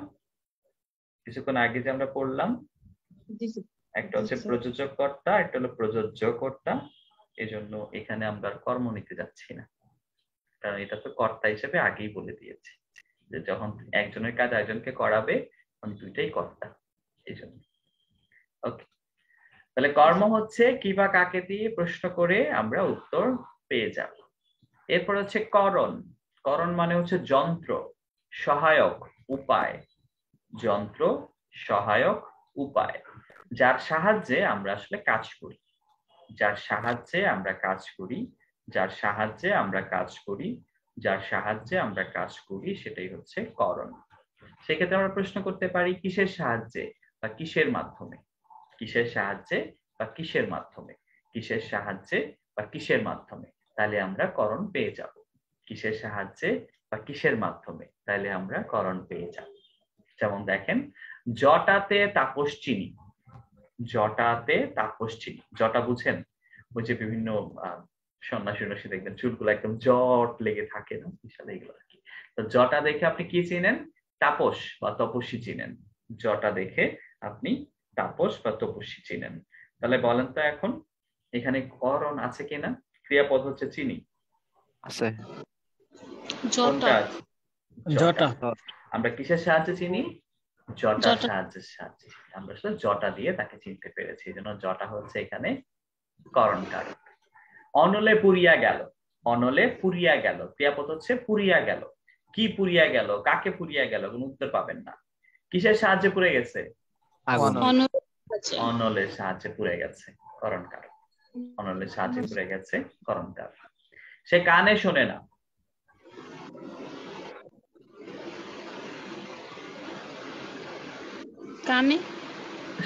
কিছুক্ষণ আগে যে আমরা পড়লাম, একটা হচ্ছে প্রযোজক কর্তা, একটা হলো প্রযোজ্য কর্তা। এজন্য এখানে আমরা কর্ম নিতে যাচ্ছি না, কারণ এটা তো কর্তা হিসেবে আগেই বলে দিয়েছি যে যখন একজনের কাজ একজনকে করাবে তখন দুইটাই কর্তা, এই জন্য। ওকে, তাহলে কর্ম হচ্ছে কি বা কাকে দিয়ে প্রশ্ন করে আমরা উত্তর পেয়ে যাব। এরপর হচ্ছে করণ। করণ মানে হচ্ছে যন্ত্র, সহায়ক, উপায়। যন্ত্র, সহায়ক, উপায়, যার সাহায্যে আমরা আসলে কাজ করি, যার সাহায্যে আমরা কাজ করি, যার সাহায্যে আমরা কাজ করি, যার সাহায্যে আমরা কাজ করি, সেটাই হচ্ছে করণ। সেক্ষেত্রে আমরা প্রশ্ন করতে পারি কিসের সাহায্যে বা কিসের মাধ্যমে, কিসের সাহায্যে বা কিসের মাধ্যমে, কিসের সাহায্যে বা কিসের মাধ্যমে, তাহলে আমরা করণ পেয়ে যাব। কিসের সাহায্যে বা কিসের মাধ্যমে, তাহলে আমরা করণ পেয়ে যাব। যেমন দেখেন, জটাতে তাপস চিনি। জটাতে তাপস চিনি, জটা বুঝেন? ওই যে বিভিন্ন সন্ন্যাসী দেখবেন চুলগুলো একদম জট লেগে থাকে না, বিশাল এগুলো আর কি। তো জটা দেখে আপনি কি চিনেন? তাপস বা তপস্বী চিনেন। জটা দেখে আপনি তাপস বা তপস্বী চিনেন। তাহলে বলেন তো এখন এখানে করণ আছে কিনা? ক্রিয়াপদ হচ্ছে চিনি, আছে। কোনটা জটা আছে? জটা। আমরা কিসের সাহায্যে চিনি? জটার জটা। সাহায্যে আমরা শুধু জটা দিয়ে তাকে চিনতে পেরেছি, এই জন্য জটা হচ্ছে এখানে করণ কারক। অনলে পুরিয়া গেল। অনলে পুরিয়া গেল, ক্রিয়াপদ হচ্ছে পুরিয়া গেল। কি পুরিয়া গেল, কাকে পুরিয়া গেল, কোনো উত্তর পাবেন না। কিসের সাহায্যে পুড়ে গেছে? আগুন। অনলের সাহায্যে পুড়ে গেছে, করণ কারক। অনলের সাহায্যে পুড়ে গেছে, করণ কারক। সে কানে শোনে না। কানে।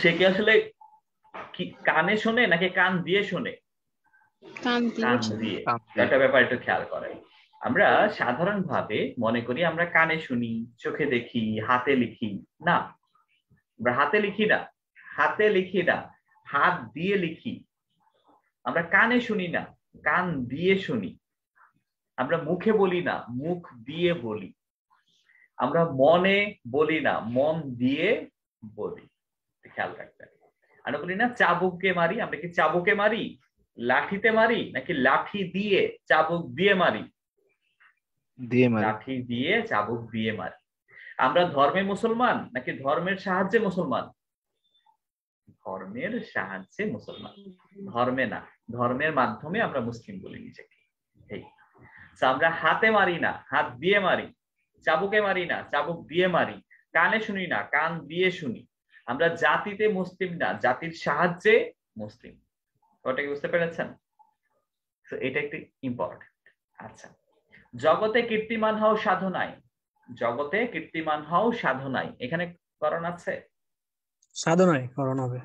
সে কি আসলে কি কানে শোনে নাকি কান দিয়ে শোনে? কান কান দিয়ে। দিয়ে। একটা ব্যাপার একটু খেয়াল করেন, আমরা সাধারণভাবে মনে করি আমরা কানে শুনি, চোখে দেখি, হাতে লিখি। না, আমরা হাতে লিখি না, হাত দিয়ে লিখি। আমরা কানে শুনি না, কান দিয়ে শুনি। আমরা মুখে বলি না, মুখ দিয়ে বলি। আমরা মনে বলি না, মন দিয়ে বলি। খেয়াল রাখবেন। আমরা বলি না চাবুককে মারি, আমরা কি চাবুকে মারি, লাঠিতে মারি, নাকি লাঠি দিয়ে চাবুক দিয়ে মারি? লাঠি দিয়ে চাবুক দিয়ে মারি। আমরা ধর্মে মুসলমান নাকি ধর্মের সাহায্যে মুসলমান? ধর্মের সাহায্যে মুসলমান, ধর্মে না। ধর্মের মাধ্যমে আমরা মুসলিম বলি নিজেকে। আমরা হাতে মারি না, হাত দিয়ে মারি। চাবুকে মারি না, চাবুক দিয়ে মারি। কানে শুনি না, কান দিয়ে শুনি। আমরা জাতিতে মুসলিম না, জাতির সাহায্যে মুসলিম। ওটা কি বুঝতে পেরেছেন? তো এটা একটু ইম্পর্টেন্ট। আচ্ছা, জগতে কীর্তিমান হও সাধনায়। জগতে কীর্তিমান হও সাধনায়, এখানে করণ আছে? সাধনায় করণ হবে।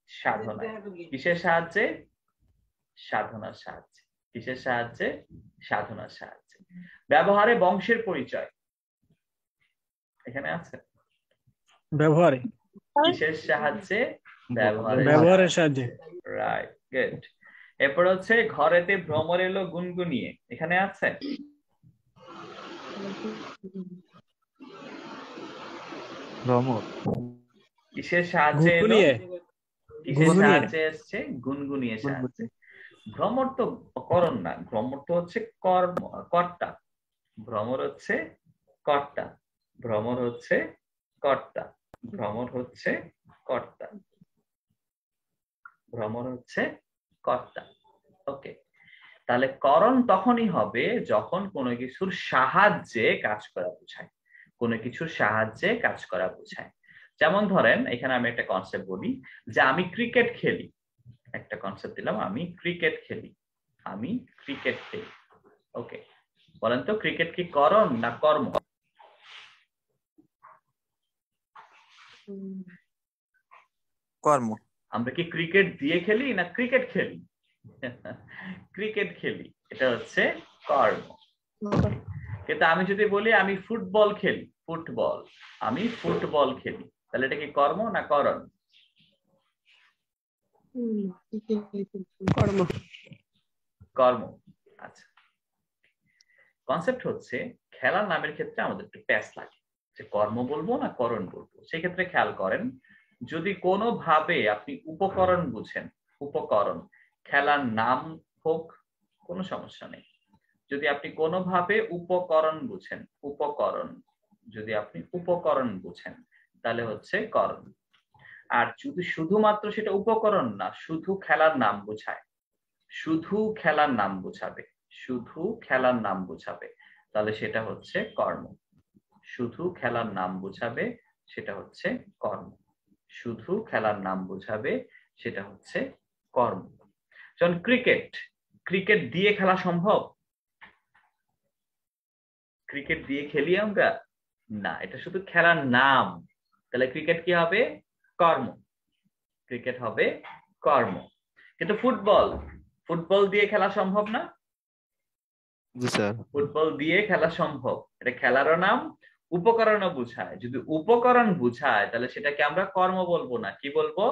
সাধনায়। কিসের সাহায্যে? সাধনার সাহায্যে। কিসের সাহায্যে? সাধনার সাহায্যে। ব্যবহারে বংশের পরিচয়, এখানে আছে? ব্যবহারে। কিসের সাহায্যে? ব্যবহারের সাহায্যে। Right, good. এরপর হচ্ছে ঘরেতে ভ্রমর এলো গুনগুনিয়ে, এখানে আছে? ভ্রমর। কিসের সাহায্যে এলো? কিসের সাহায্যে এসছে? গুনগুনিয়ে সাহায্যে। ভ্রমর তো করণ না, ভ্রমর তো হচ্ছে কর্তা। ভ্রমর হচ্ছে কর্তা, ভ্রমর হচ্ছে কর্তা, ভ্রমর হচ্ছে কর্তা, ভ্রমর হচ্ছে কর্তা। ওকে, তাহলে করণ তখনই হবে যখন কোনো কিছুর সাহায্যে কাজ করা বোঝায়, কোনো কিছুর সাহায্যে কাজ করা বোঝায়। যেমন ধরেন এখানে আমি একটা কনসেপ্ট বলি যে আমি ক্রিকেট খেলি। একটা কনসেপ্ট দিলাম, আমি ক্রিকেট খেলি, আমি ক্রিকেট খেলি। ওকে, বলেন তো ক্রিকেট কি করণ না কর্ম? কর্ম। আমরা কি ক্রিকেট দিয়ে খেলি না ক্রিকেট খেলি? ক্রিকেট খেলি, এটা হচ্ছে কর্ম। কিন্তু আমি যদি বলি আমি ফুটবল খেলি, ফুটবল, আমি ফুটবল খেলি, তাহলে এটা কি কর্ম না করণ? কর্ম। কর্ম। আচ্ছা, কনসেপ্ট হচ্ছে খেলার নামের ক্ষেত্রে আমাদের একটু প্যাচ লাগে যে কর্ম বলবো না করণ বলবো। সেক্ষেত্রে খেয়াল করেন, যদি কোনোভাবে আপনি উপকরণ বুঝেন, উপকরণ, খেলার নাম হোক, কোনো সমস্যা নেই। যদি আপনি কোনোভাবে উপকরণ বুঝেন, উপকরণ, যদি আপনি উপকরণ বুঝেন তাহলে হচ্ছে করণ। আর যদি শুধুমাত্র সেটা উপকরণ না, শুধু খেলার নাম বোঝায়, শুধু খেলার নাম বোঝাবে, শুধু খেলার নাম বোঝাবে, তাহলে সেটা হচ্ছে কর্ম। শুধু খেলার নাম বোঝাবে, সেটা হচ্ছে কর্ম। শুধু খেলার নাম বোঝাবে, সেটা হচ্ছে কর্ম। যেমন ক্রিকেট, ক্রিকেট দিয়ে খেলা সম্ভব? ক্রিকেট দিয়ে খেলি আমরা না, এটা শুধু খেলার নাম। তাহলে ক্রিকেট কি হবে? কর্ম। ক্রিকেট হবে কর্ম। কিন্তু ফুটবল, ফুটবল দিয়ে খেলা সম্ভব না? জি স্যার। ফুটবল দিয়ে খেলা সম্ভব, এটা খেলারও নাম, উপকরণও বুঝায়। যদি উপকরণ বুঝায় তাহলে সেটাকে আমরা কর্ম বলবো না, কি বলবো?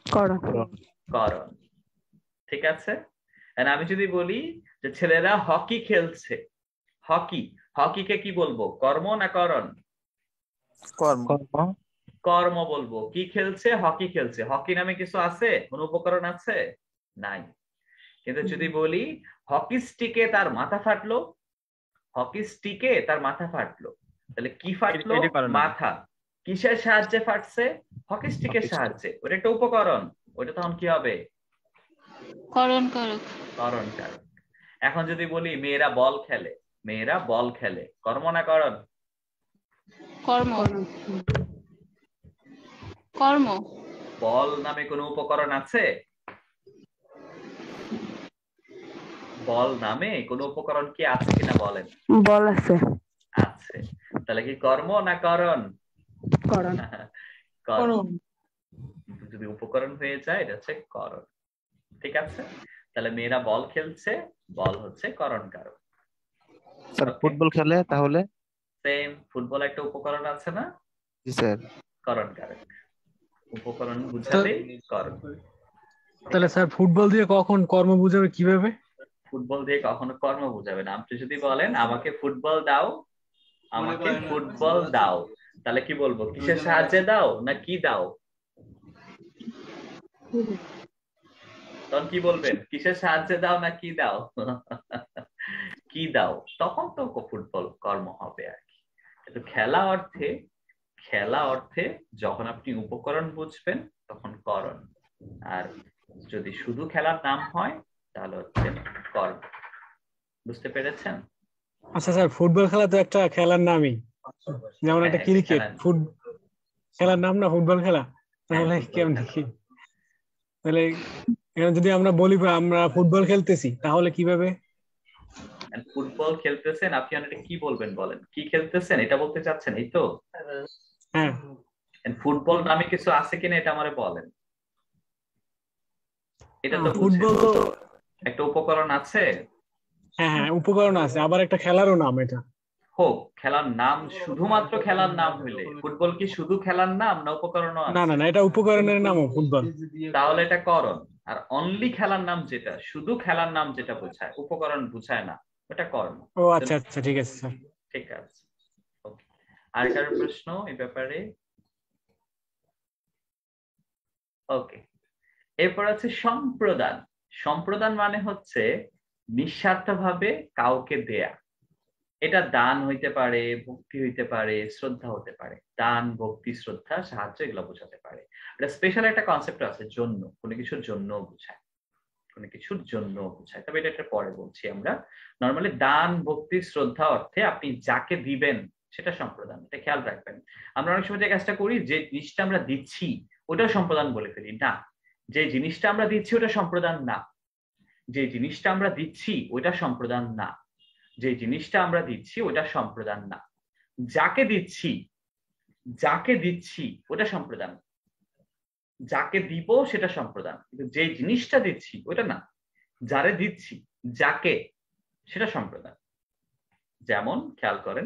করণ। করণ। ঠিক আছে। আমি যদি বলি যে ছেলেরা হকি খেলছে, হকি, হকিকে কি বলবো, কর্ম না করণ? কর্ম। কর্ম বলবো। কি খেলছে? হকি খেলছে। হকি নামে কিছু আছে? কোন উপকরণ আছে? নাই। কিন্তু যদি বলি হকি স্টিকে তার মাথা ফাটলো, হকি স্টিকে তার মাথা ফাটলো, তাহলে কি ফাটলো? মাথা। কিসের সাহায্যে ফাটছে? হকি স্টিকের সাহায্যে। ওটা একটা উপকরণ, ওটা তখন কি হবে? করণ কারক। করণ কারক। এখন যদি বলি মেয়েরা বল খেলে, মেয়েরা বল খেলে, কর্ম না করণ? কর্ম। কর্ম। বল নামে কোনো উপকরণ আছে? বল নামে কোনো উপকরণ কি আছে কিনা বলেন? বল আছে। আছে। তাহলে কি কর্ম না করণ? করণ। করণ। যদি উপকরণ হয়ে যায় এটা হচ্ছে করণ। ঠিক আছে। তাহলে মেয়েরা বল খেলছে, বল হচ্ছে করণ কারক। স্যার ফুটবল খেলে তাহলে? সেম, ফুটবল একটা উপকরণ আছে না? জি স্যার। করণ কারক। উপকরণ বুঝালে করণ। তাহলে স্যার ফুটবল দিয়ে কখন কর্ম বুঝাবে কিভাবে? ফুটবল দিয়ে কখনো কর্ম বুঝাবে না। আপনি যদি বলেন আমাকে ফুটবল দাও, আমাকে ফুটবল দাও, তাহলে কি বলবো? কিসের সাহায্যে দাও না কি দাও? তখন কি বলবেন? কিসের সাহায্যে দাও না কি দাও? কি দাও। তখন তো ফুটবল কর্ম হবে আর কি। কিন্তু খেলা অর্থে, খেলা অর্থে যখন আপনি উপকরণ বুঝবেন তখন করণ, আর যদি শুধু খেলার নাম হয় তাহলে হচ্ছে কর্ম। বুঝতে পেরেছেন? আচ্ছা স্যার, ফুটবল খেলা তো একটা খেলার নামই, যেমন একটা ক্রিকেট খেলার নাম না ফুটবল খেলা, তাহলে কেমন কি? তাহলে যদি আমরা বলি আমরা ফুটবল খেলতেছি তাহলে কিভাবে? ফুটবল খেলতেছেন, আপনি কি বলবেন বলেন? কি খেলতেছেন এটা বলতে চাচ্ছেন, এই তো? হ্যাঁ। ফুটবল নামে কিছু আছে কিনা এটা আমারে বলেন। এটা তো ফুটবল তো একটা উপকরণ আছে। হ্যাঁ হ্যাঁ, উপকরণ আছে, আবার একটা খেলারও নাম। এটা হোক খেলার নাম, শুধুমাত্র খেলার নাম হইলে ফুটবল কি শুধু খেলার নাম না উপকরণও আছে? না না না, এটা উপকরণের নামও ফুটবল। তাহলে এটা করণ। আর অনলি খেলার নাম যেটা, শুধু খেলার নাম যেটা বোঝায়, উপকরণ বোঝায় না, ওটা কর্ম। ও আচ্ছা আচ্ছা, ঠিক আছে স্যার। ঠিক আছে। ওকে, আর কারো প্রশ্ন এই ব্যাপারে? ওকে, এরপর আছে সম্প্রদান। সম্প্রদান মানে হচ্ছে নিঃস্বার্থভাবে কাউকে দেয়া। এটা দান হইতে পারে, ভক্তি হইতে পারে, শ্রদ্ধা হতে পারে। দান, ভক্তি, শ্রদ্ধা, সাহায্য এগুলো বোঝাতে পারে। এটা স্পেশাল একটা কনসেপ্ট আছে, জন্য, কোনো কিছুর জন্য বোঝায়, কোনো কিছুর জন্য বোঝায়। তবে এটা পরে বলছি আমরা। নর্মালি দান, ভক্তি, শ্রদ্ধা অর্থে আপনি যাকে দিবেন সেটা সম্প্রদান। এটা খেয়াল রাখবেন। আমরা অনেক সময় যে কাজটা করি, যে জিনিসটা আমরা দিচ্ছি ওটাও সম্প্রদান বলে ফেলি। না, যে জিনিসটা আমরা দিচ্ছি ওটা সম্প্রদান না। যে জিনিসটা আমরা দিচ্ছি ওইটা সম্প্রদান না। যে জিনিসটা আমরা দিচ্ছি ওটা সম্প্রদান না। যাকে দিচ্ছি, যাকে দিচ্ছি ওটা সম্প্রদান। যাকে দিব সেটা সম্প্রদান, কিন্তু যে জিনিসটা দিচ্ছি ওটা না। যারে দিচ্ছি, যাকে, সেটা সম্প্রদান। যেমন খেয়াল করেন,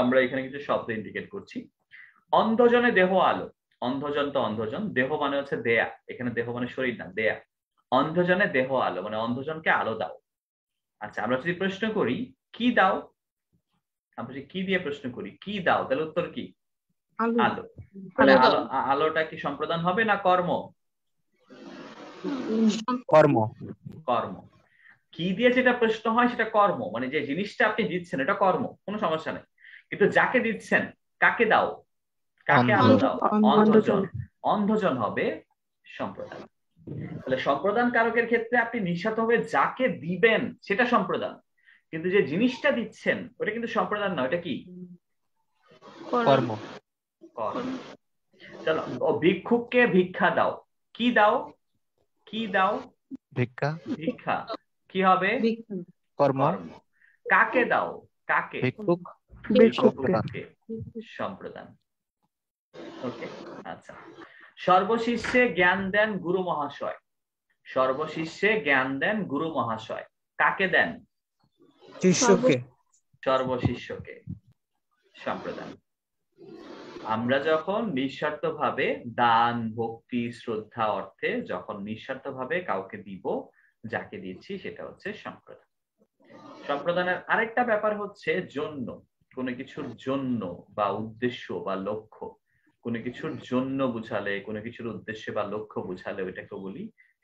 আমরা এখানে কিছু শব্দ ইন্ডিকেট করছি। অন্ধজনে দেহ আলো। অন্ধজন তো অন্ধজন, দেহ মানে হচ্ছে দেয়া, এখানে দেহ মানে শরীর না, দেয়া। অন্ধজনে দেহ আলো মানে অন্ধজনকে আলো দাও। আচ্ছা, আমরা যদি প্রশ্ন করি কি দাও, আমরা যদি কি দিয়ে প্রশ্ন করি কি দাও, তাহলে উত্তর কি? আলো। তাহলে আলো, আলোটা কি সম্প্রদান হবে না কর্ম? কর্ম। কর্ম। কি দিয়ে যেটা প্রশ্ন হয় সেটা কর্ম, মানে যে জিনিসটা আপনি দিচ্ছেন এটা কর্ম, কোনো সমস্যা নেই। কিন্তু যাকে দিচ্ছেন, কাকে দাও, কাকে আলো দাও, অন্ধজন, অন্ধজন হবে সম্প্রদান। তাহলে সম্প্রদান কারকের ক্ষেত্রে আপনি নিঃস্বার্থভাবে যাকে দিবেন সেটা সম্প্রদান, কিন্তু যে জিনিসটা দিচ্ছেন ওটা কিন্তু সম্প্রদান না, ওটা কি? কর্ম। কর্ম। চলো, ভিক্ষুককে ভিক্ষা দাও। কি দাও, কি দাও? ভিক্ষা। ভিক্ষা কি হবে? কর্ম। কাকে দাও, কাকে? ভিক্ষুক। ভিক্ষুককে, সম্প্রদান। ওকে, আচ্ছা। সর্বশিষ্যে জ্ঞান দেন গুরু মহাশয়। সর্বশিষ্যে জ্ঞান দেন গুরু মহাশয়। কাকে দেন? শিষ্যকে। সর্বশিষ্যকে সম্প্রদান। আমরা যখন নিঃস্বার্থভাবে দান, ভক্তি, শ্রদ্ধা অর্থে যখন নিঃস্বার্থভাবে কাউকে দিব, যাকে দিচ্ছি সেটা হচ্ছে সম্প্রদান। সম্প্রদানের আরেকটা ব্যাপার হচ্ছে জন্য, কোনো কিছুর জন্য বা উদ্দেশ্য বা লক্ষ্য, কোনো কিছুর জন্য বুঝালে, কোনো কিছুর উদ্দেশ্য বা লক্ষ্য বুঝালে ওইটাকে বলি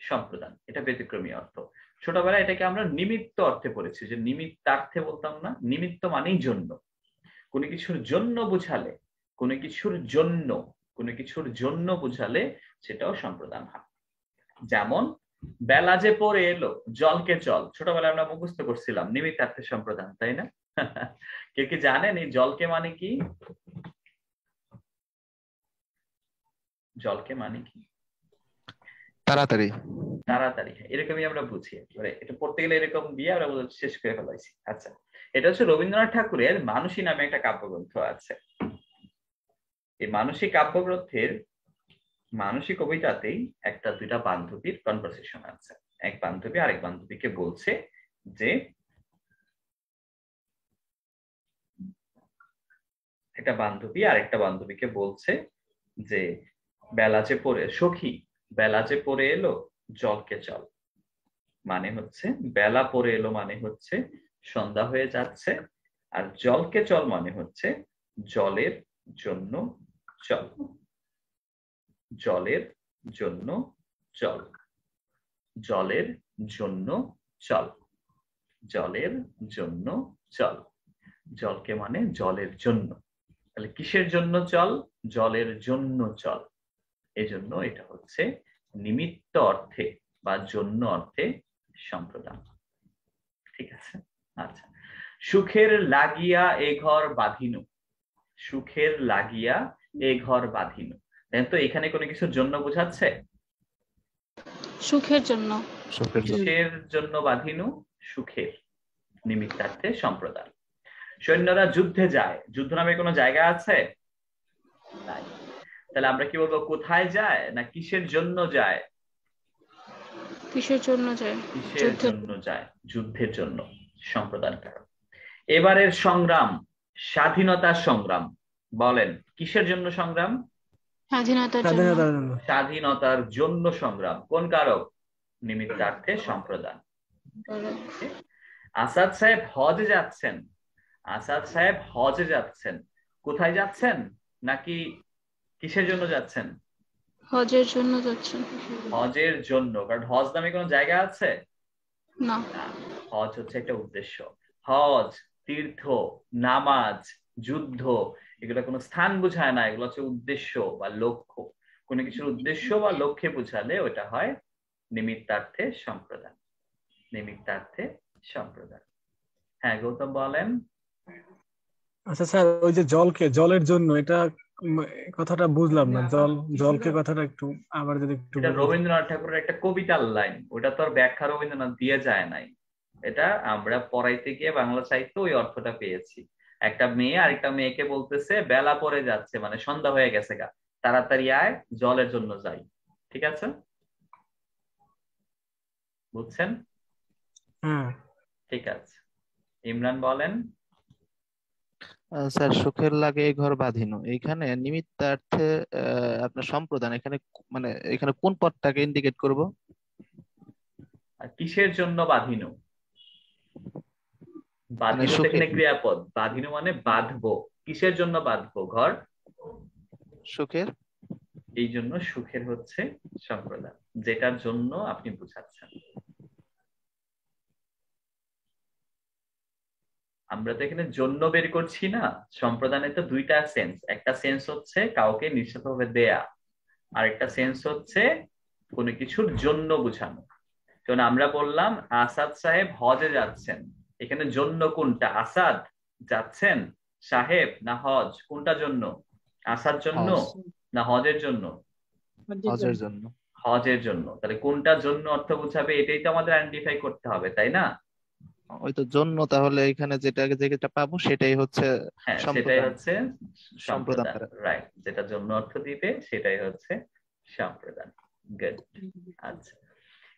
সম্প্রদান। এটা ব্যতিক্রমী অর্থ। ছোটবেলায় এটাকে আমরা নিমিত্ত অর্থে পড়েছি, যে নিমিত্তার্থে বলতাম না, নিমিত্ত মানেই জন্য। কোনো কিছুর জন্য বুঝালে, কোনো কিছুর জন্য, কোনো কিছুর জন্য বুঝালে সেটাও সম্প্রদান হয়। যেমন বেলা যে পড়ে এলো, জলকে চল, ছোটবেলায় আমরা মুখস্থ করছিলাম নিমিত্তার্থে সম্প্রদান, তাই না? কেউ কি জানেন এই জলকে মানে কি? জলকে মানে কি? তাড়াতাড়ি। তাড়াতাড়ি, এরকমই আমরা বুঝি। এটা পড়তে গেলে এরকম দিয়ে আমরা শেষ করে ফেলাইছি। আচ্ছা, এটা হচ্ছে রবীন্দ্রনাথ ঠাকুরের মানসী নামে একটা কাব্যগ্রন্থ আছে। এই মানসী কাব্যগ্রন্থের মানসী কবিতাতেই একটা দুইটা বান্ধবীর কনভারসেশন আছে। এক বান্ধবী আরেক বান্ধবীকে বলছে যে, একটা বান্ধবী আরেকটা বান্ধবীকে বলছে যে বেলা যে পড়ে, সখী বেলা যে পড়ে এলো জলকে চল, মানে হচ্ছে বেলা পড়ে এলো মানে হচ্ছে সন্ধ্যা হয়ে যাচ্ছে, আর জলকে চল মানে হচ্ছে জলের জন্য চল, জলের জন্য চল, জলের জন্য চল, জলের জন্য চল। জলকে মানে জলের জন্য, তাহলে কিসের জন্য চল? জলের জন্য চল। এজন্য এটা হচ্ছে নিমিত্ত অর্থে বা জন্য অর্থে সম্প্রদান। ঠিক আছে? আচ্ছা, সুখের লাগিয়া এ ঘর বাঁধিনু, সুখের লাগিয়া এ ঘর বাঁধিনু, দেখেন তো এখানে কোনো কিছুর জন্য বোঝাচ্ছে? সুখের জন্য। কিসের জন্য বাঁধিনু? সুখের, নিমিত্তার্থে সম্প্রদান। সৈন্যরা যুদ্ধে যায়, যুদ্ধ নামে কোনো জায়গা আছে? নাই। তাহলে আমরা কি বলবো, কোথায় যায় না কিসের জন্য যায়? কিসের জন্য যায়? কিসের জন্য যায়? যুদ্ধের জন্য, সম্প্রদান কারণ। এবারের সংগ্রাম স্বাধীনতার সংগ্রাম, বলেন কিসের জন্য সংগ্রাম? স্বাধীনতার জন্য। স্বাধীনতার জন্য সংগ্রাম, কোন কারক? নিমিত্তার্থে সম্প্রদান। আসাদ সাহেব হজে যাচ্ছেন, আসাদ সাহেব হজে যাচ্ছেন, কোথায় যাচ্ছেন নাকি কিসের জন্য যাচ্ছেন? হজের জন্য যাচ্ছেন। হজের জন্য, কারণ হজ নামে কোনো জায়গা আছে? না। হজ হচ্ছে একটা উদ্দেশ্য। হজ, তীর্থ, নামাজ, যুদ্ধ, এগুলো কোনো স্থান বোঝায় না, এগুলো হচ্ছে উদ্দেশ্য বা লক্ষ্য। কোনো কিছুর উদ্দেশ্য বা লক্ষ্যে বোঝালে ওটা হয় নিমিত্তার্থে সম্প্রদান। নিমিত্তার্থে সম্প্রদান। হ্যাঁ গৌতম বলেন। আচ্ছা স্যার, ওই যে জলকে জলের জন্য, এটা কথাটা বুঝলাম না। জলকে কথাটা একটু আবার যদি একটু। এটা রবীন্দ্রনাথ ঠাকুরের একটা কবিতার লাইন, ওটা তো আর ব্যাখ্যা রবীন্দ্রনাথ দিয়ে যায় নাই, এটা আমরা পড়াইতে গিয়ে বাংলা সাহিত্য ওই অর্থটা পেয়েছি। একটা মেয়ে আরেকটা মেয়েকে বলতেছে বেলা পড়ে যাচ্ছে, মানে সন্ধ্যা হয়ে গেছে গা, তাড়াতাড়ি আয় জলের জন্য যাই। ঠিক আছে, বুঝছেন? ঠিক আছে, ইমরান বলেন। স্যার সুখের লাগে এই ঘর বাঁধিনু, এইখানে নিমিত্তার্থে আপনার সম্প্রদান, এখানে মানে এখানে কোন পদটাকে ইন্ডিকেট করব? কিসের জন্য বাঁধিনু? বাঁধিনু তো এখানে ক্রিয়াপদ, বাঁধিনু মানে বাঁধবো। কিসের জন্য বাঁধবো? ঘর। সুখের। এই জন্য সুখের হচ্ছে সম্প্রদান, যেটার জন্য আপনি বুঝাচ্ছেন। আমরা তো এখানে জন্য বের করছি না। সম্প্রদানে তো দুইটা সেন্স, একটা সেন্স হচ্ছে কাউকে নিঃস্বার্থভাবে দেয়া, আর একটা সেন্স হচ্ছে কোনো কিছুর জন্য বুঝানো। কারণ আমরা বললাম আসাদ সাহেব হজে যাচ্ছেন, এখানে জন্য কোনটা? আসাদ যাচ্ছেন, সাহেব না হজ, কোনটা জন্য? আসাদ জন্য না হজের জন্য? হজের জন্য। হজের জন্য। তাহলে কোনটা জন্য অর্থ বুঝাবে, এটাই তো আমাদের আইডেন্টিফাই করতে হবে, তাই না? ওই তো জন্য, তাহলে এখানে যেটা পাবো সেটাই হচ্ছে সেটাই হচ্ছে সম্প্রদান। রাইট, যেটা জন্য অর্থ দিবে সেটাই হচ্ছে সম্প্রদান। গুড। আচ্ছা,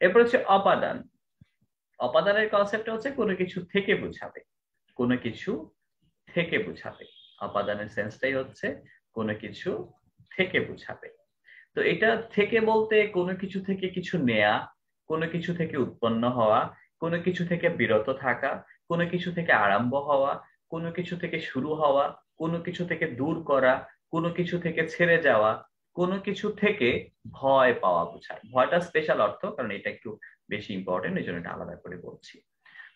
এরপর হচ্ছে অপাদান। অপাদানের কনসেপ্টটা হচ্ছে কোনো কিছু থেকে বোঝাবে, কোনো কিছু থেকে বোঝাবে। অপাদানের সেন্সটাই হচ্ছে কোনো কিছু থেকে বোঝাবে। তো এটা থেকে বলতে কোনো কিছু থেকে কিছু নেয়া, কোনো কিছু থেকে উৎপন্ন হওয়া, কোনো কিছু থেকে বিরত থাকা, কোনো কিছু থেকে আরম্ভ হওয়া, কোনো কিছু থেকে শুরু হওয়া, কোনো কিছু থেকে দূর করা, কোনো কিছু থেকে ছেড়ে যাওয়া, কোনো কিছু থেকে ভয় পাওয়া বোঝায়। ভয়টা স্পেশাল অর্থ, কারণ এটা একটু বেশি ইম্পর্টেন্ট, এই জন্য এটা আলাদা করে বলছি।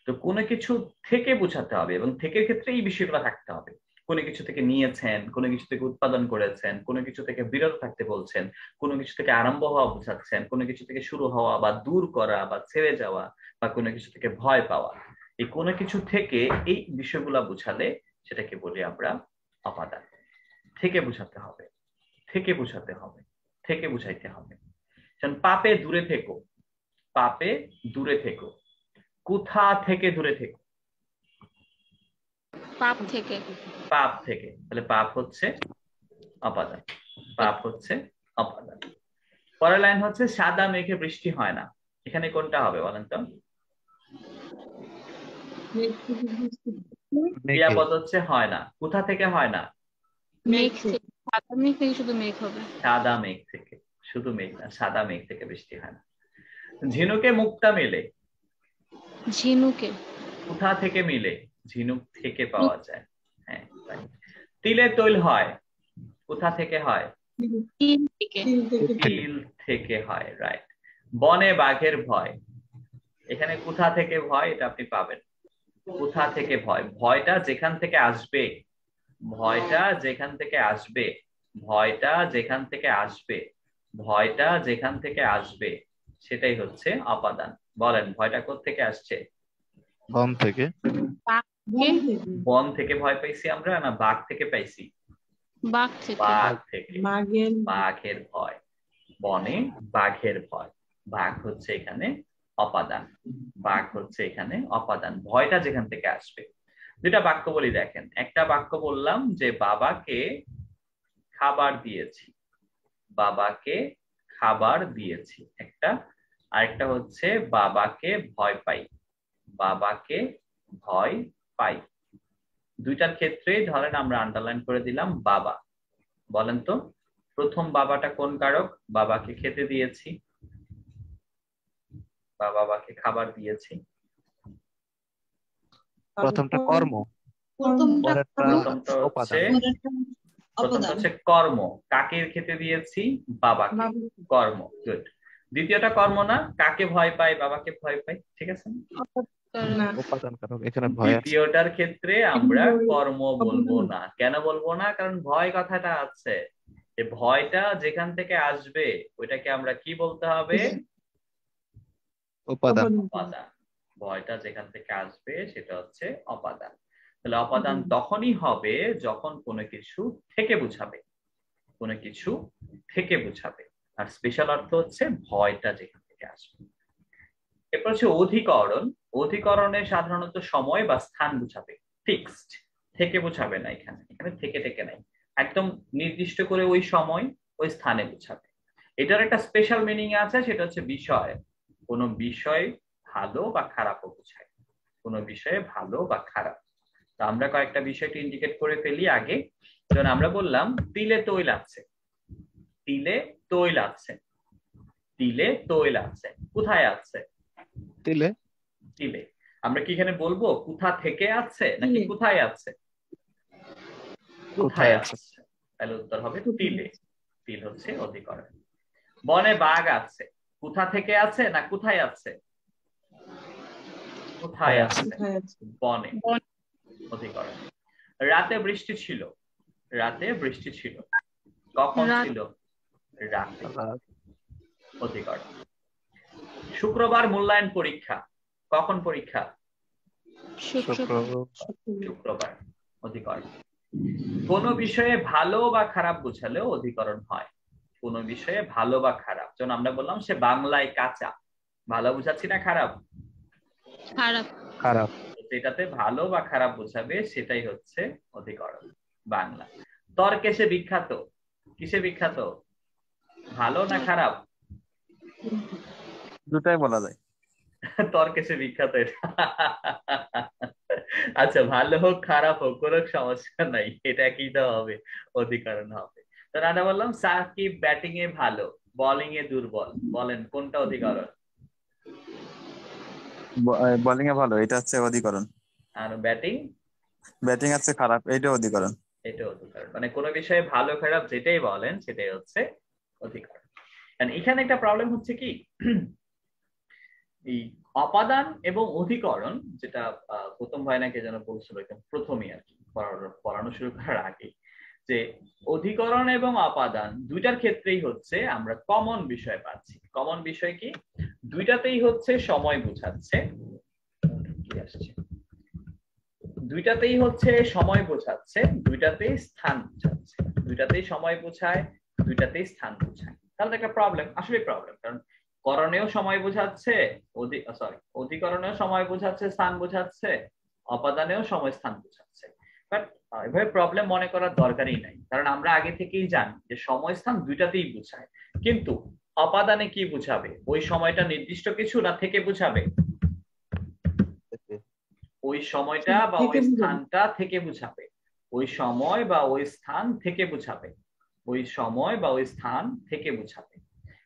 তো কোনো কিছু থেকে বোঝাতে হবে, এবং থেকের ক্ষেত্রে এই বিষয়গুলো থাকতে হবে। কোনো কিছু থেকে নিয়েছেন, কোনো কিছু থেকে উৎপাদন করেছেন, কোনো কিছু থেকে বিরত থাকতে বলছেন, কোনো কিছু থেকে আরম্ভ হওয়া বোঝাচ্ছেন, কোনো কিছু থেকে শুরু হওয়া বা দূর করা বা ছেড়ে যাওয়া, বা কোনো কিছু থেকে ভয় পাওয়া। এই কোনো কিছু থেকে এই বিষয়গুলা বোঝালে সেটাকে বলি আমরা অপাদান। থেকে বোঝাতে হবে, থেকে বোঝাতে হবে, থেকে বুঝাইতে হবে। যেমন পাপে দূরে থেকো, পাপে দূরে থেকো। কোথা থেকে দূরে থেকো? পাপ থেকে। পাপ থেকে। তাহলে পাপ হচ্ছে অপাদান, পাপ হচ্ছে অপাদান। পরের লাইন হচ্ছে সাদা মেঘে বৃষ্টি হয় না। এখানে কোনটা হবে বলেন তো? ক্রিয়াপদ হচ্ছে হয় না। কোথা থেকে হয় না? মেঘ থেকে। সাদা মেঘ থেকে শুধু মেঘ হবে। সাদা মেঘ থেকে, শুধু মেঘ না, সাদা মেঘ থেকে বৃষ্টি হয় না। ঝিনুকে মুক্তা মেলে। ঝিনুকে। কোথা থেকে মিলে? ঝিনুক থেকে পাওয়া যায়। হ্যাঁ, তিলে তৈল হয়। কোথা থেকে হয়? তিল থেকে। তিল থেকে হয়, রাইট। বনে বাঘের ভয়। এখানে কোথা থেকে ভয়, এটা আপনি পাবেন। কোথা থেকে ভয়? ভয়টা যেখান থেকে আসবে, ভয়টা যেখান থেকে আসবে, ভয়টা যেখান থেকে আসবে, ভয়টা যেখান থেকে আসবে, সেটাই হচ্ছে অপাদান। বলেন, ভয়টা কোত্থেকে আসছে? বন থেকে। বন থেকে ভয় পাইছি আমরা, না বাঘ থেকে পাইছি? বাঘ থেকে। বাঘ থেকে। বাঘের ভয়, বনে বাঘের ভয়। বাঘ হচ্ছে এখানে অপাদান, বাঘ হচ্ছে এখানে অপাদান। ভয়টা যেখান থেকে আসবে। দুটা বাক্য বলি, দেখেন। একটা বাক্য বললাম যে বাবাকে খাবার দিয়েছি, বাবাকে খাবার দিয়েছি একটা। আরেকটা হচ্ছে বাবাকে ভয় পাই, বাবাকে ভয় পাই। দুইটার ক্ষেত্রেই ধরেন আমরা আন্ডারলাইন করে দিলাম বাবা। বলেন তো প্রথম বাবাটা কোন কারক? বাবাকে খেতে দিয়েছি বা বাবাকে খাবার দিয়েছি। প্রথমটা কর্ম, প্রথমটা হচ্ছে কর্ম। কাকে খেতে দিয়েছি? বাবাকে। কর্ম, গুড। দ্বিতীয়টা কর্ম না, কাকে ভয় পাই? বাবাকে ভয় পাই, ঠিক আছে। উপাদান কারক, এখানে ভয় আছে। দ্বিতীয়টার ক্ষেত্রে আমরা কর্ম বলবো না। কেন বলবো না? কারণ ভয় কথাটা আছে। এই ভয়টা যেখান থেকে আসবে ওইটাকে আমরা কি বলতে হবে? উপাদান। অপাদান। ভয়টা যেখান থেকে আসবে সেটা হচ্ছে অপাদান। তাহলে অপাদান তখনই হবে যখন কোনো কিছু থেকে বুঝাবে, কোনো কিছু থেকে বুঝাবে। আর স্পেশাল অর্থ হচ্ছে ভয়টা যেখান থেকে আসবে। এরপর হচ্ছে অধিকরণ। অধিকরণে সাধারণত সময় বা স্থান বুঝাবে, ফিক্সড। থেকে বুঝাবে না এখানে, এখানে থেকে থেকে নাই, একদম নির্দিষ্ট করে ওই সময় ওই স্থানে বুঝাবে। এটার একটা স্পেশাল মিনিং আছে, সেটা হচ্ছে বিষয়। কোনো বিষয় ভালো বা খারাপও বোঝায়, কোনো বিষয়ে ভালো বা খারাপ। তো আমরা কয়েকটা বিষয়টি ইন্ডিকেট করে ফেলি আগে। যেমন আমরা বললাম তিলে তৈল আছে, তিলে তৈল আছে, তিলে তৈল আছে। কোথায় আছে? তিলে। তিলে। আমরা কি এখানে বলবো কোথা থেকে আছে নাকি কোথায় আছে? কোথায় আছে। তাহলে উত্তর হবে তিলে। তিল হচ্ছে অধিকরণ। বনে বাঘ আছে। কোথা থেকে আছে না কোথায় আছে? কোথায় আছে? বনে, অধিকরণ। রাতে বৃষ্টি ছিল। রাতে বৃষ্টি ছিল। কখন ছিল? রাতে, অধিকরণ। শুক্রবার মূল্যায়ন পরীক্ষা। কখন পরীক্ষা? শুক্রবার, অধিকরণ। কোন বিষয়ে ভালো বা খারাপ বোঝালেও অধিকরণ হয়। কোন বিষয়ে ভালো বা খারাপ, যেমন আমরা বললাম সে বাংলায় কাঁচা। ভালো বুঝাচ্ছি না খারাপ? খারাপ। খারাপ। যেটাতে ভালো বা খারাপ বোঝাবে সেটাই হচ্ছে অধিকরণ। বাংলা। তর্কে সে বিখ্যাত। কিসে বিখ্যাত? ভালো না খারাপ? দুটাই বলা যায়। তর্কে সে বিখ্যাত এটা। আচ্ছা, ভালো হোক খারাপ হোক কোনো সমস্যা নাই, এটা কি তো হবে, অধিকরণ হবে। তো আমরা বললাম সাকিব ব্যাটিং এ ভালো, বোলিং এ দুর্বল, বলেন কোনটা অধিকরণ? বোলিং এ ভালো, এটা হচ্ছে অধিকরণ। আর ব্যাটিং ব্যাটিং আছে খারাপ, এইটা অধিকরণ। এটা অধিকরণ। মানে কোনো বিষয়ে ভালো খারাপ যেটাই বলেন সেটাই হচ্ছে অধিকরণ। এখানে একটা প্রবলেম হচ্ছে কি, এই অপাদান এবং অধিকরণ, যেটা প্রথম ভাই নাকি যেন বলছিল একদম প্রথমেই আর কি পড়ানো শুরু করার আগে, যে অধিকরণ এবং অপাদান দুইটার ক্ষেত্রেই হচ্ছে আমরা কমন বিষয় পাচ্ছি। কমন বিষয় কি? দুইটাতেই হচ্ছে সময় বোঝাচ্ছে, দুইটাতেই হচ্ছে সময় বোঝাচ্ছে, দুইটাতেই স্থান বোঝাচ্ছে। দুইটাতেই সময় বোঝায়, দুইটাতেই স্থান বোঝায়। তাহলে একটা প্রবলেম, আসলে প্রবলেম, কারণ করণেও সময় বোঝাচ্ছে, অধিকরণেও সময় বোঝাচ্ছে, স্থান বোঝাচ্ছে, অপাদানেও সময় স্থান বোঝাচ্ছে। বাট এভাবে প্রবলেম মনে করার দরকারই নাই, কারণ আমরা আগে থেকেই জানি যে সময় স্থান দুইটাতেই বোঝায়। কিন্তু অপাদানে কি বোঝাবে? ওই সময়টা নির্দিষ্ট কিছু না থেকে বোঝাবে? ওই সময়টা বা ওই স্থানটা থেকে বোঝাবে, ওই সময় বা ওই স্থান থেকে বোঝাবে, ওই সময় বা ওই স্থান থেকে বোঝাবে।